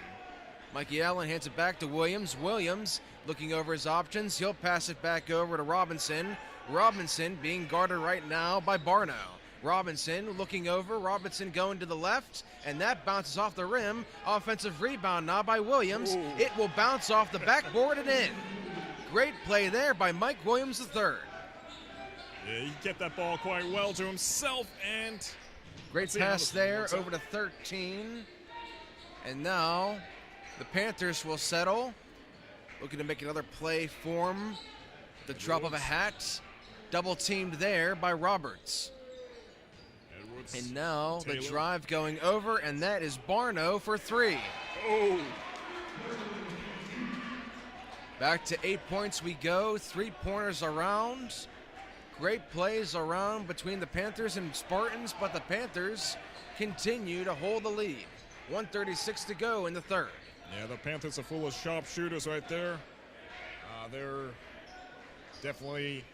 Mikey Allen hands it back to Williams. Williams looking over his options. He'll pass it back over to Robinson. Robinson being guarded right now by Barno. Robinson looking over. Robinson going to the left, and that bounces off the rim. Offensive rebound now by Williams. Ooh. It will bounce off the backboard and in. Great play there by Mike Williams III. yeah, he get that ball quite well to himself, and Great pass there over to 13. And now the Panthers will settle. Looking to make another play form. The drop of a hat. Double teamed there by Roberts. Edwards, And now the Taylor. drive going over, and that is Barno for 3. Oh, Back to 8 points we go. 3-pointers around. Great plays around between the Panthers and Spartans, but the Panthers continue to hold the lead. 1:36 to go in the third. yeah, the Panthers are full of sharpshooters right there. They're definitely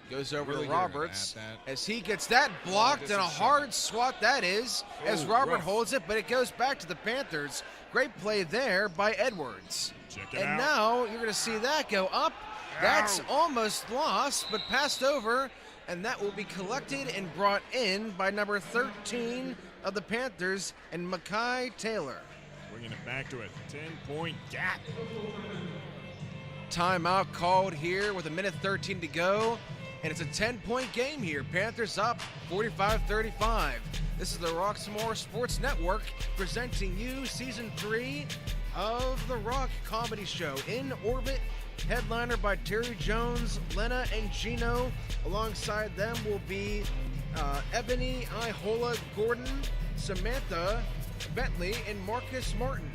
Goes over really to good Roberts at that. as he gets that blocked, this and a is hard swat that is, as Oh, Robert rough. holds it, but it goes back to the Panthers. Great play there by Edwards. Check it And out. now you're going to see that go up. That's almost lost, but passed over, and that will be collected and brought in by number 13 of the Panthers, and Makai Taylor. bringing it back to a 10-point gap. Timeout called here with 1:13 to go, and it's a 10-point game here. Panthers up 45-35. This is the Roxamore Sports Network presenting you Season 3 of the Rock Comedy Show. In Orbit, headliner by Terry Jones, Lena, and Gino. Alongside them will be Ebony, Ihola, Gordon, Samantha, Bentley, and Marcus Martin.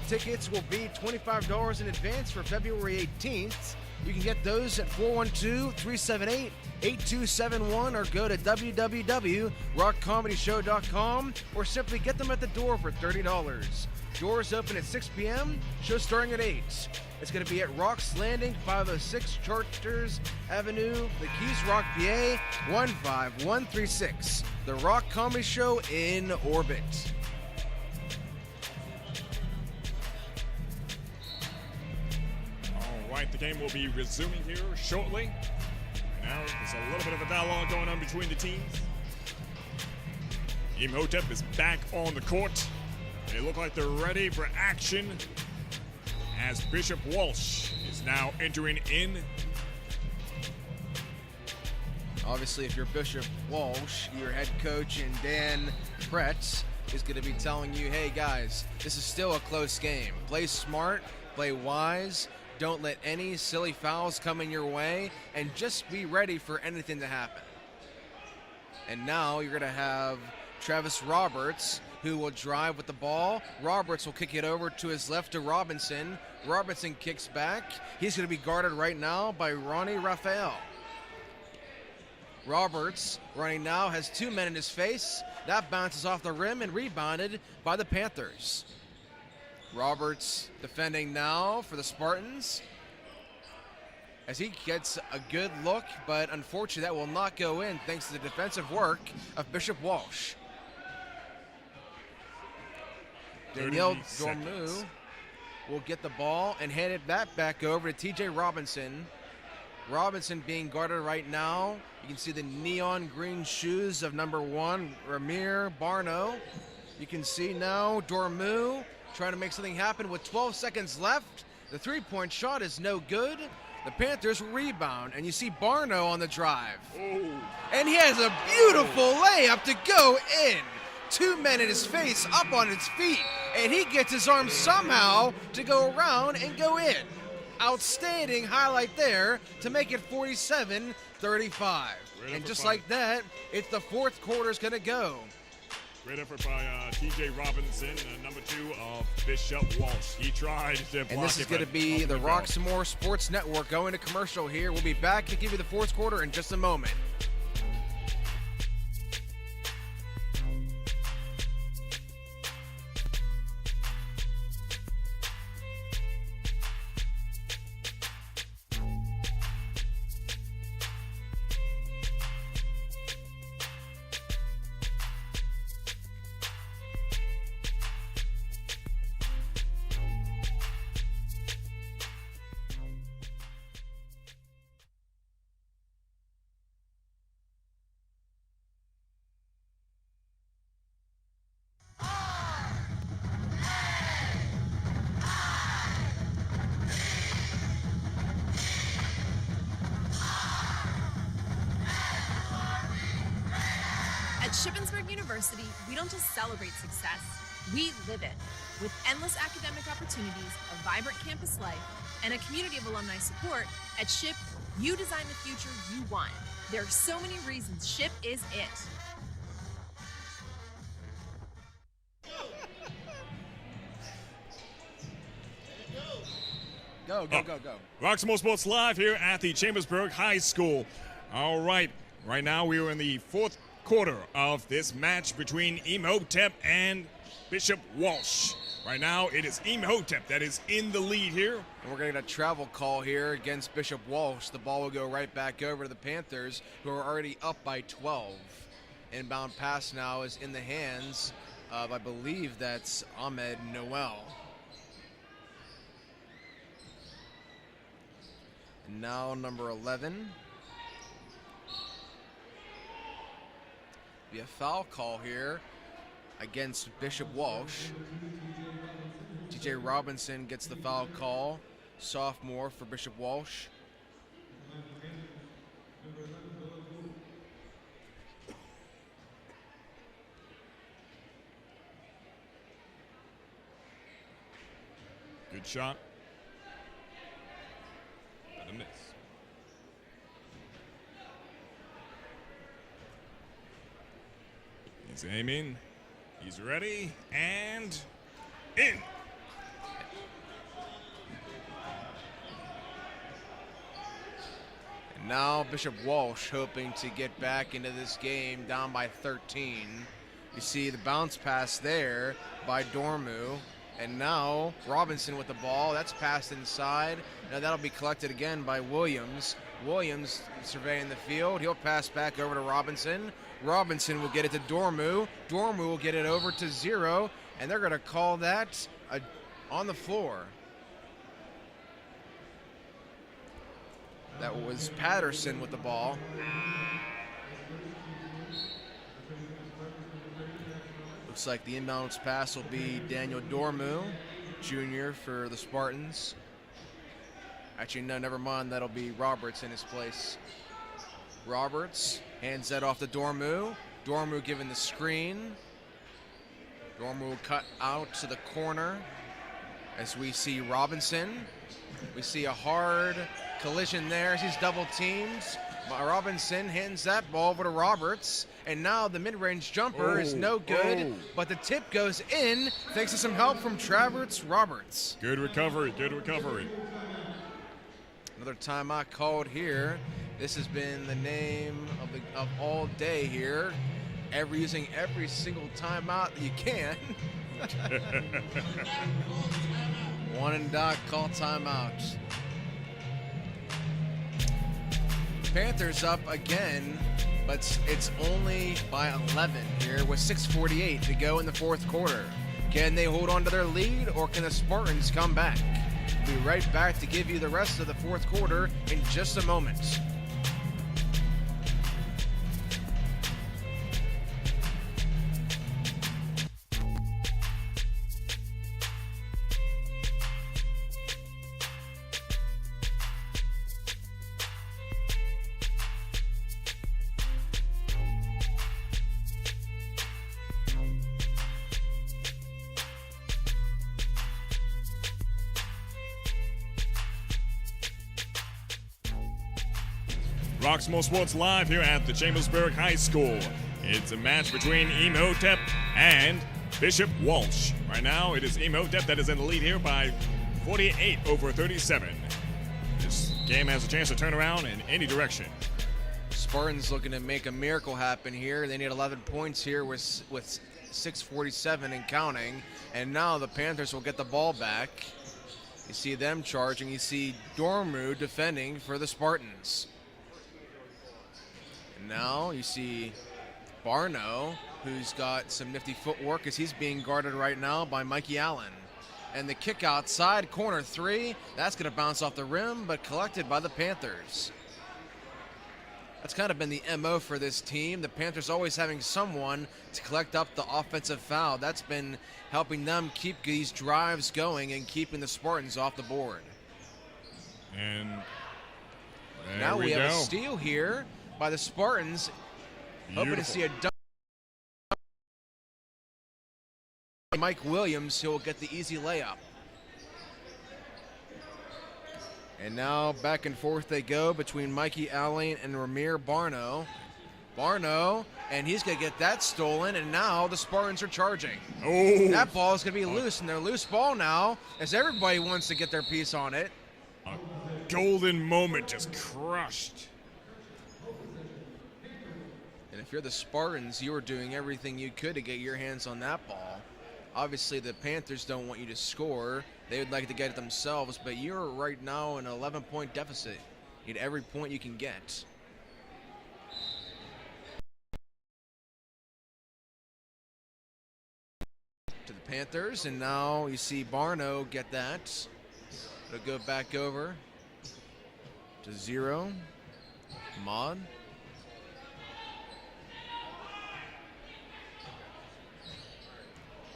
Tickets will be $25 in advance for February 18th. You can get those at 412-378-8271 or go to www.rockcomedyshow.com or simply get them at the door for $30. Doors open at 6 p.m., show starting at 8. It's going to be at Rock's Landing, 506 Charters Avenue, the Keys Rock, PA, 15136. The Rock Comedy Show in Orbit. All right, the game will be resuming here shortly. Now there's a little bit of a dialogue going on between the teams. Imhotep is back on the court. They look like they're ready for action as Bishop Walsh is now entering in. Obviously, if you're Bishop Walsh, your head coach, and Dan Pretz is going to be telling you, hey guys, this is still a close game. Play smart, play wise, don't let any silly fouls come in your way, and just be ready for anything to happen. And now you're going to have Travis Roberts, who will drive with the ball. Roberts will kick it over to his left to Robinson. Robinson kicks back. He's going to be guarded right now by Ronnie Raphael. Roberts, running now, has 2 men in his face. That bounces off the rim and rebounded by the Panthers. Roberts defending now for the Spartans as he gets a good look, but unfortunately that will not go in thanks to the defensive work of Bishop Walsh. Danielle 30 Dormu seconds. will get the ball and hand it back over to TJ Robinson. Robinson being guarded right now. You can see the neon green shoes of number 1, Ramir Barno. You can see now Dormu trying to make something happen with 12 seconds left. The three-point shot is no good. The Panthers rebound, and you see Barno on the drive. And he has a beautiful layup to go in. 2 men in his face, up on his feet, and he gets his arm somehow to go around and go in. Outstanding highlight there to make it 47-35. And just like that, it's the fourth quarter's going to go. Great effort by T.J. Robinson, number 2 of Bishop Walsh. He tried to block it. And this is going to be the Roxamore Sports Network going to commercial here. We'll be back to give you the fourth quarter in just a moment. At Shippensburg University, we don't just celebrate success, we live it. With endless academic opportunities, a vibrant campus life, and a community of alumni support, at SHIP, you design the future you want. There are so many reasons SHIP is it. Go. Roxamore Sports Live here at the Chambersburg High School. All right, right now we are in the fourth quarter of this match between Imhotep and Bishop Walsh. Right now it is Imhotep that is in the lead here. And we're going to get a travel call here against Bishop Walsh. The ball will go right back over to the Panthers, who are already up by 12. Inbound pass now is in the hands of, I believe that's Ahmed Noel. And now number 11. Be a foul call here against Bishop Walsh. T.J. Robinson gets the foul call, sophomore for Bishop Walsh. Good shot. But a miss. He's aiming. He's ready. And in. And now Bishop Walsh hoping to get back into this game down by 13. You see the bounce pass there by Dormu. And now Robinson with the ball. That's passed inside. Now that'll be collected again by Williams. Williams surveying the field. He'll pass back over to Robinson. Robinson will get it to Dormu. Dormu will get it over to Zero. And they're going to call that on the floor. That was Patterson with the ball. Looks like the inbounds pass will be Daniel Dormu, Jr. for the Spartans. Actually, no, never mind. That'll be Roberts in his place. Roberts hands that off to Dormu. Dormu given the screen. Dormu will cut out to the corner as we see Robinson. We see a hard collision there as he's double teamed. Robinson hands that ball over to Roberts. And now the mid-range jumper is no good, but the tip goes in thanks to some help from Travers Roberts. Good recovery, good recovery. Another timeout called here. This has been the name of all day here. Using every single timeout that you can. One and dot, call timeouts. Panthers up again, but it's only by 11 here with 6:48 to go in the fourth quarter. Can they hold on to their lead, or can the Spartans come back? We'll be right back to give you the rest of the fourth quarter in just a moment. Roxamore Sports live here at the Chambersburg High School. It's a match between Imhotep and Bishop Walsh. Right now, it is Imhotep that is in the lead here by 48-37. This game has a chance to turn around in any direction. Spartans looking to make a miracle happen here. They need 11 points here with 6:47 and counting. And now the Panthers will get the ball back. You see them charging. You see Dormu defending for the Spartans. Now you see Barno, who's got some nifty footwork as he's being guarded right now by Mikey Allen. And the kick outside, corner three, that's going to bounce off the rim, but collected by the Panthers. That's kind of been the MO for this team. The Panthers always having someone to collect up the offensive foul. That's been helping them keep these drives going and keeping the Spartans off the board. And now we have a steal here by the Spartans. Beautiful. Hoping to see a dunk. Mike Williams, who will get the easy layup. And now back and forth they go between Mikey Allen and Ramir Barno. Barno, and he's going to get that stolen, and now the Spartans are charging. Oh. That ball is going to be loose, and they're loose ball now as everybody wants to get their piece on it. A golden moment just crushed. And if you're the Spartans, you were doing everything you could to get your hands on that ball. Obviously, the Panthers don't want you to score. They would like to get it themselves, but you're right now in an 11-point deficit. You need every point you can get. To the Panthers, and now you see Barno get that. It'll go back over to zero. Mod.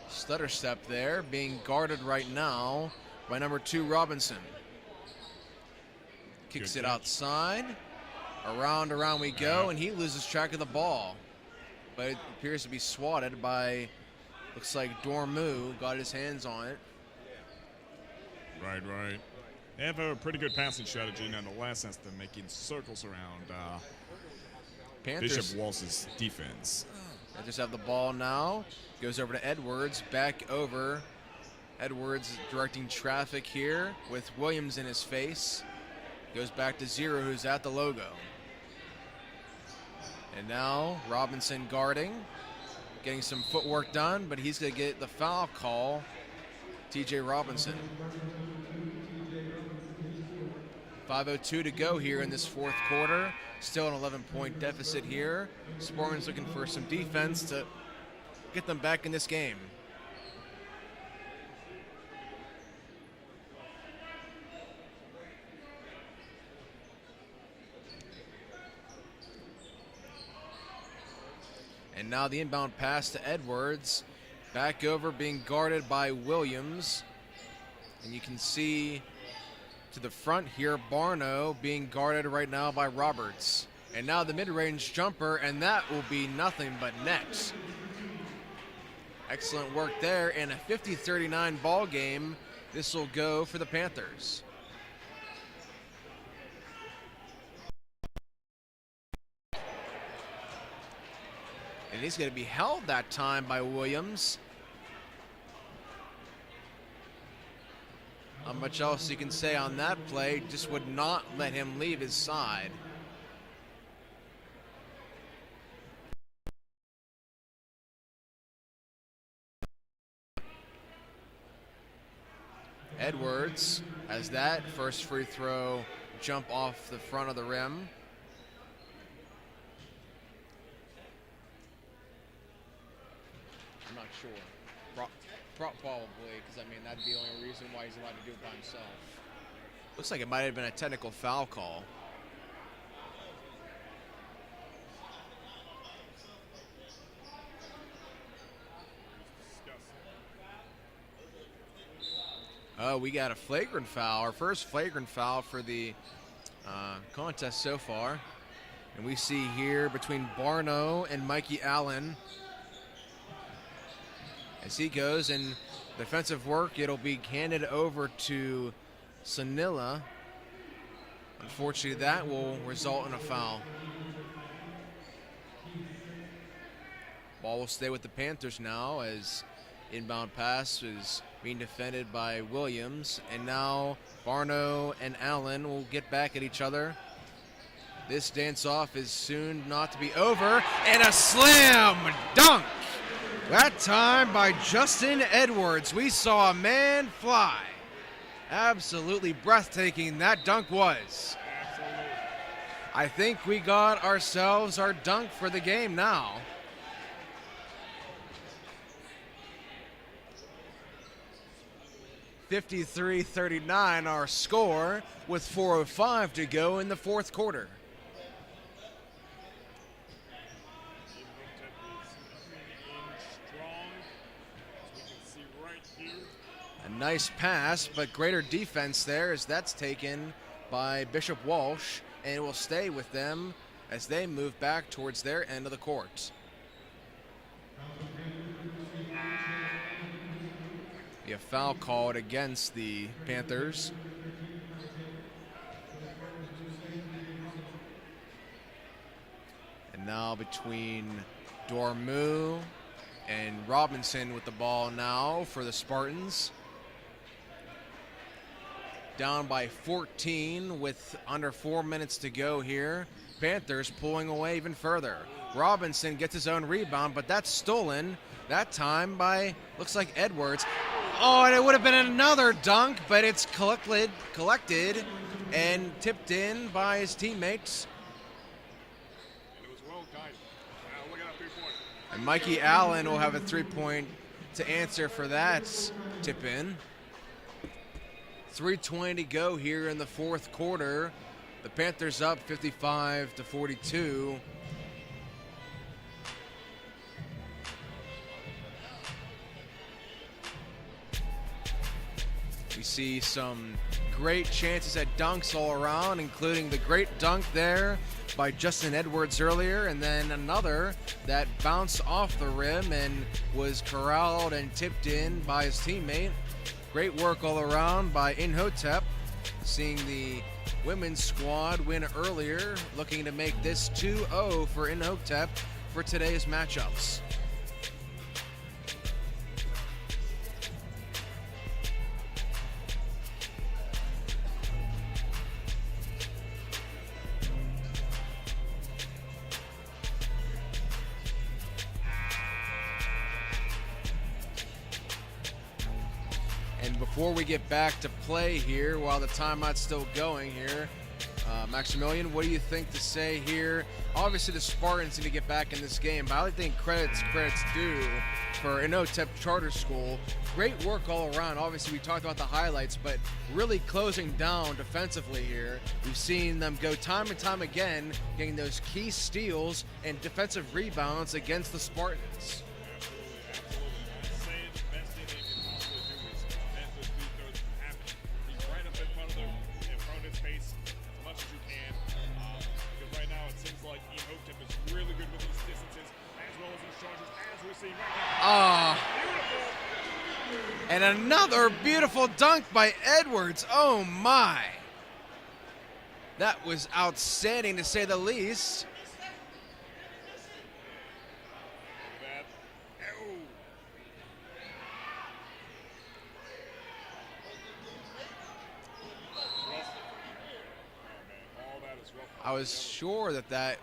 Stutter step there, being guarded right now by number 2 Robinson. Kicks it outside. Around we go, and he loses track of the ball. But it appears to be swatted by, looks like Dormu got his hands on it. Right. They have a pretty good passing strategy nonetheless, as they're making circles around Bishop Walsh's defense. They just have the ball now. Goes over to Edwards, back over. Edwards directing traffic here with Williams in his face. Goes back to Zero, who's at the logo. And now Robinson guarding, getting some footwork done, but he's going to get the foul call. TJ Robinson. 5:02 to go here in this fourth quarter. Still an 11-point deficit here. Spartans looking for some defense to get them back in this game. And now the inbound pass to Edwards. Back over, being guarded by Williams. And you can see to the front here, Barno being guarded right now by Roberts. And now the mid-range jumper, and that will be nothing but net. Excellent work there, and a 50-39 ball game. This will go for the Panthers. And he's going to be held that time by Williams. Not much else you can say on that play. Just would not let him leave his side. Edwards has that first free throw jump off the front of the rim. I'm not sure. Probably, because, I mean, that'd be the only reason why he's allowed to do it by himself. Looks like it might have been a technical foul call. Oh, we got a flagrant foul, our first flagrant foul for the contest so far. And we see here between Barno and Mikey Allen as he goes, and defensive work, it'll be handed over to Sanilla. Unfortunately, that will result in a foul. Ball will stay with the Panthers now as inbound pass is being defended by Williams, and now Barno and Allen will get back at each other. This dance-off is soon not to be over, and a slam dunk! That time by Justin Edwards. We saw a man fly. Absolutely breathtaking that dunk was. Absolutely. I think we got ourselves our dunk for the game now. (53-39) our score with 4:05 to go in the fourth quarter. A nice pass, but greater defense there as that's taken by Bishop Walsh, and it will stay with them as they move back towards their end of the court. A foul called against the Panthers. And now between Dormu and Robinson with the ball now for the Spartans. Down by 14 with under 4 minutes to go here. Panthers pulling away even further. Robinson gets his own rebound, but that's stolen that time by, looks like, Edwards. Oh, and it would have been another dunk, but it's collected and tipped in by his teammates. And it was well guided. Now look at that 3-point. And Mikey Allen will have a 3-point to answer for that tip in. 3:20 to go here in the fourth quarter. The Panthers up 55-42. We see some great chances at dunks all around, including the great dunk there by Justin Edwards earlier, and then another that bounced off the rim and was corralled and tipped in by his teammate. Great work all around by Imhotep, seeing the women's squad win earlier, looking to make this 2-0 for Imhotep for today's matchups. Before we get back to play here, while the timeout's still going here, Maximilian, what do you think to say here? Obviously, the Spartans need to get back in this game, but I think credit's due for Imhotep Charter School. Great work all around. Obviously, we talked about the highlights, but really closing down defensively here. We've seen them go time and time again, getting those key steals and defensive rebounds against the Spartans. And another beautiful dunk by Edwards. Oh my. That was outstanding to say the least. I was sure that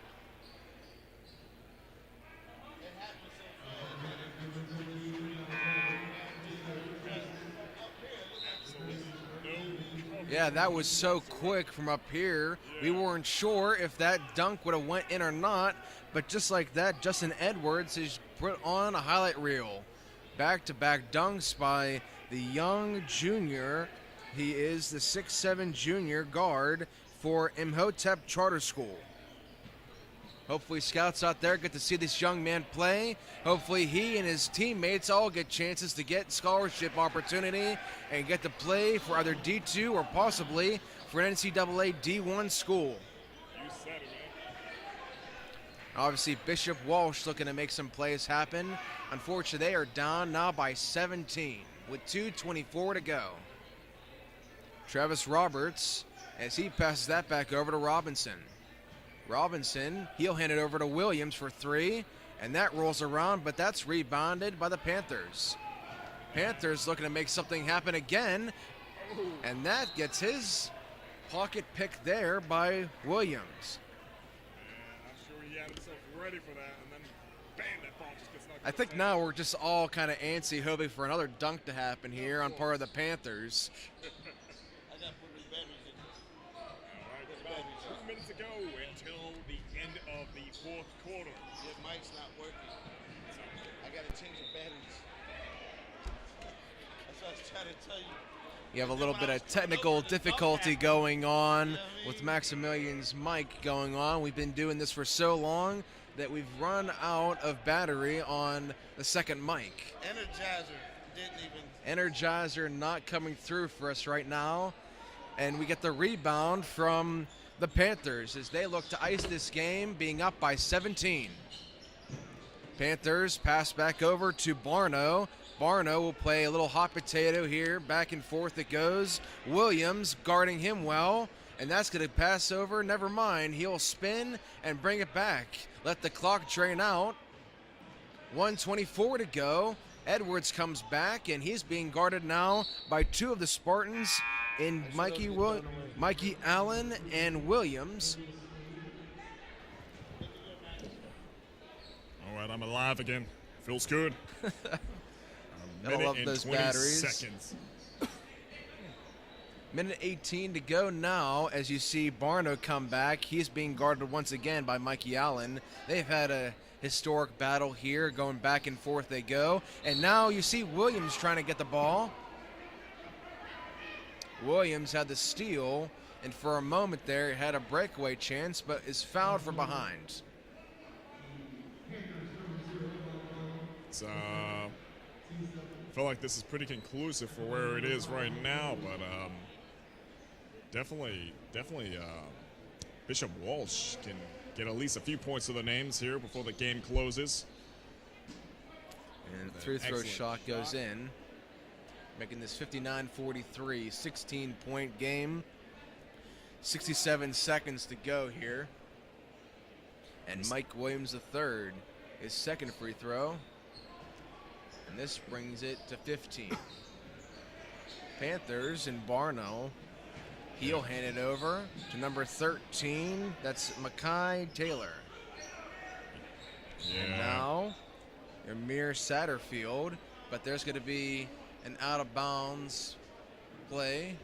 yeah, that was so quick from up here. We weren't sure if that dunk would have went in or not, but just like that, Justin Edwards has put on a highlight reel. Back-to-back dunks by the young junior. He is the 6'7" junior guard for Imhotep Charter School. Hopefully scouts out there get to see this young man play. Hopefully he and his teammates all get chances to get scholarship opportunity and get to play for either D2 or possibly for an NCAA D1 school. Obviously, Bishop Walsh looking to make some plays happen. Unfortunately, they are down now by 17 with 2:24 to go. Travis Roberts, as he passes that back over to Robinson. Robinson, he'll hand it over to Williams for 3, and that rolls around, but that's rebounded by the Panthers. Panthers looking to make something happen again, and that gets his pocket pick there by Williams. Ready for that, and then bam, that ball just gets knocked I think now we're just all kind of antsy, hoping for another dunk to happen here on part of the Panthers. All right, about 2 minutes ago until the end of the fourth quarter. Your mic's not working. I gotta change the batteries. That's what I was trying to tell you. You have a little bit of technical difficulty going on with Maximilian's mic going on. We've been doing this for so long that we've run out of battery on the second mic. Energizer didn't even. Energizer not coming through for us right now. And we get the rebound from the Panthers as they look to ice this game, being up by 17. Panthers pass back over to Barno. Barno will play a little hot potato here. Back and forth it goes. Williams guarding him well. And that's going to pass over. Never mind. He'll spin and bring it back. Let the clock drain out. 1:24 to go. Edwards comes back, and he's being guarded now by 2 of the Spartans in Mikey Allen and Williams. All right, I'm alive again. Feels good. I love those 20 batteries. Seconds. Minute 18 to go now as you see Barno come back. He's being guarded once again by Mikey Allen. They've had a historic battle here, going back and forth they go. And now you see Williams trying to get the ball. Williams had the steal, and for a moment there had a breakaway chance, but is fouled from behind. It's I feel like this is pretty conclusive for where it is right now, but definitely Bishop Walsh can get at least a few points to the names here before the game closes. And the free throw shot goes in, making this 59-43, 16-point game. 67 seconds to go here. And Mike Williams III, his second free throw. And this brings it to 15. Panthers and Barno. He'll hand it over to number 13. That's Mackay Taylor. Yeah. And now, Amir Satterfield. But there's going to be an out-of-bounds play.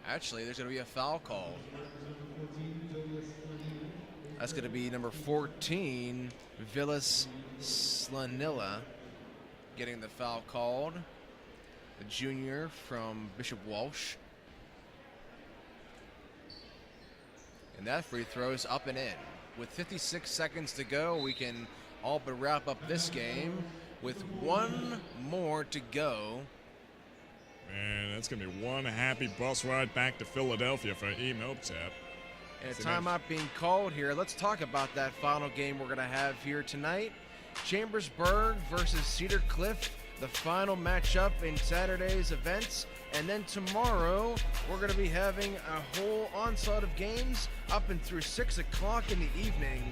Actually, there's going to be a foul called. That's going to be number 14, Villas Slanilla, getting the foul called. A junior from Bishop Walsh. And that free throw is up and in. With 56 seconds to go, we can all but wrap up this game with one more to go. Man, that's going to be one happy bus ride back to Philadelphia for Imhotep. And a timeout being called here. Let's talk about that final game we're going to have here tonight. Chambersburg versus Cedar Cliff, the final matchup in Saturday's events. And then tomorrow, we're going to be having a whole onslaught of games up and through 6 o'clock in the evening.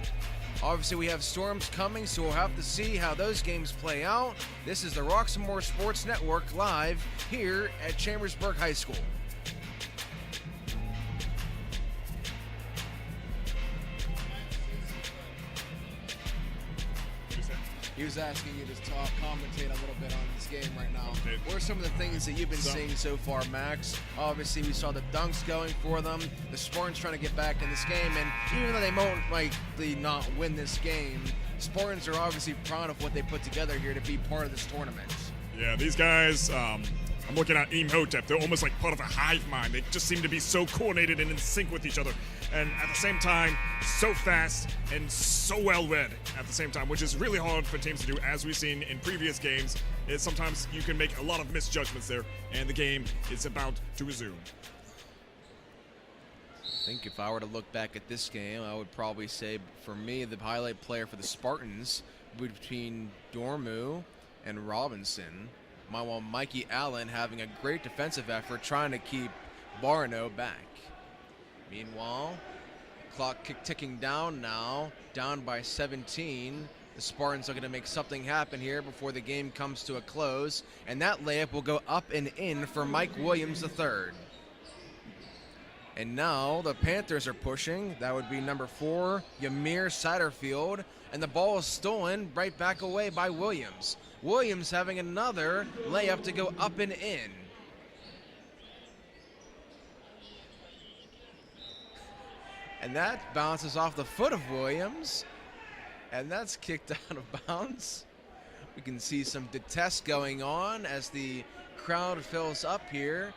Obviously, we have storms coming, so we'll have to see how those games play out. This is the Roxamore Sports Network live here at Chambersburg High School. He was asking you to commentate a little bit on this game right now. Okay. What are some of the things that you've been seeing so far, Max? Obviously, we saw the dunks going for them. The Spartans trying to get back in this game, and even though they won't likely not win this game, Spartans are obviously proud of what they put together here to be part of this tournament. Yeah, these guys, I'm looking at Imhotep. They're almost like part of a hive mind. They just seem to be so coordinated and in sync with each other. And at the same time, so fast and so well read at the same time, which is really hard for teams to do. As we've seen in previous games, is sometimes you can make a lot of misjudgments there, and the game is about to resume. I think if I were to look back at this game, I would probably say, for me, the highlight player for the Spartans between Dormu and Robinson. While Mikey Allen having a great defensive effort trying to keep Barno back. Meanwhile, clock ticking down now, down by 17. The Spartans are going to make something happen here before the game comes to a close, and that layup will go up and in for Mike Williams III. And now the Panthers are pushing. That would be number 4, Ymir Satterfield, and the ball is stolen right back away by Williams. Williams having another layup to go up and in. And that bounces off the foot of Williams, and that's kicked out of bounds. We can see some detest going on as the crowd fills up here.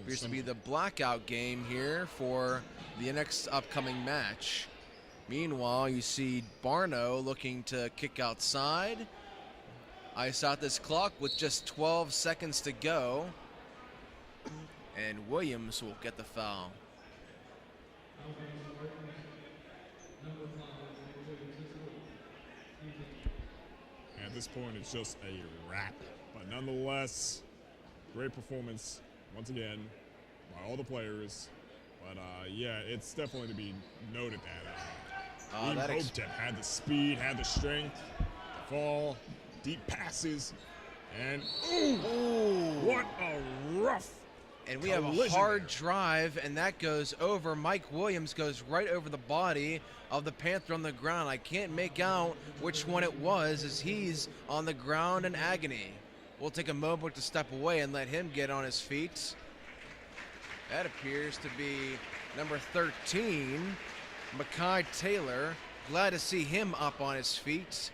Appears to be the blackout game here for the next upcoming match. Meanwhile, you see Barno looking to kick outside. Ice out this clock with just 12 seconds to go. And Williams will get the foul. At this point, it's just a wrap. But nonetheless, great performance once again by all the players. But yeah, it's definitely to be noted that Imhotep had the speed, had the strength, the fall, deep passes, and what a rough. And we have a hard drive, and that goes over. Mike Williams goes right over the body of the Panther on the ground. I can't make out which one it was as he's on the ground in agony. We'll take a moment to step away and let him get on his feet. That appears to be number 13, Makai Taylor. Glad to see him up on his feet.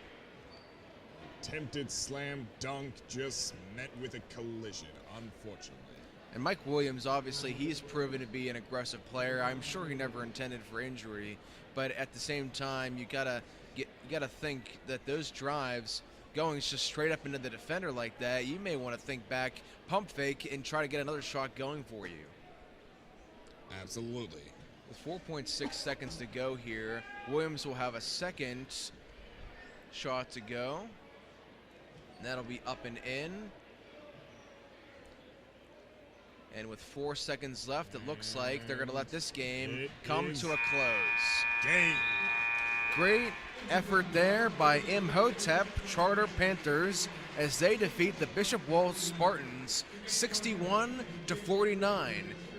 Attempted slam dunk just met with a collision, unfortunately. And Mike Williams, obviously, he's proven to be an aggressive player. I'm sure he never intended for injury, but at the same time, you gotta think that those drives going just straight up into the defender like that, you may want to think back, pump fake, and try to get another shot going for you. Absolutely. With 4.6 seconds to go here, Williams will have a second shot to go. And that'll be up and in. And with 4 seconds left, it looks like they're going to let this game come to a close. Game. Great effort there by Imhotep Charter Panthers as they defeat the Bishop Walsh Spartans 61-49.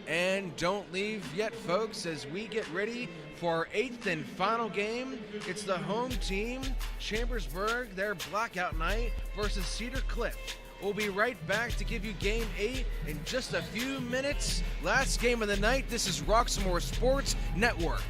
And don't leave yet, folks, as we get ready for our 8th and final game. It's the home team, Chambersburg, their blackout night versus Cedar Cliff. We'll be right back to give you Game 8 in just a few minutes. Last game of the night. This is Roxamore Sports Network.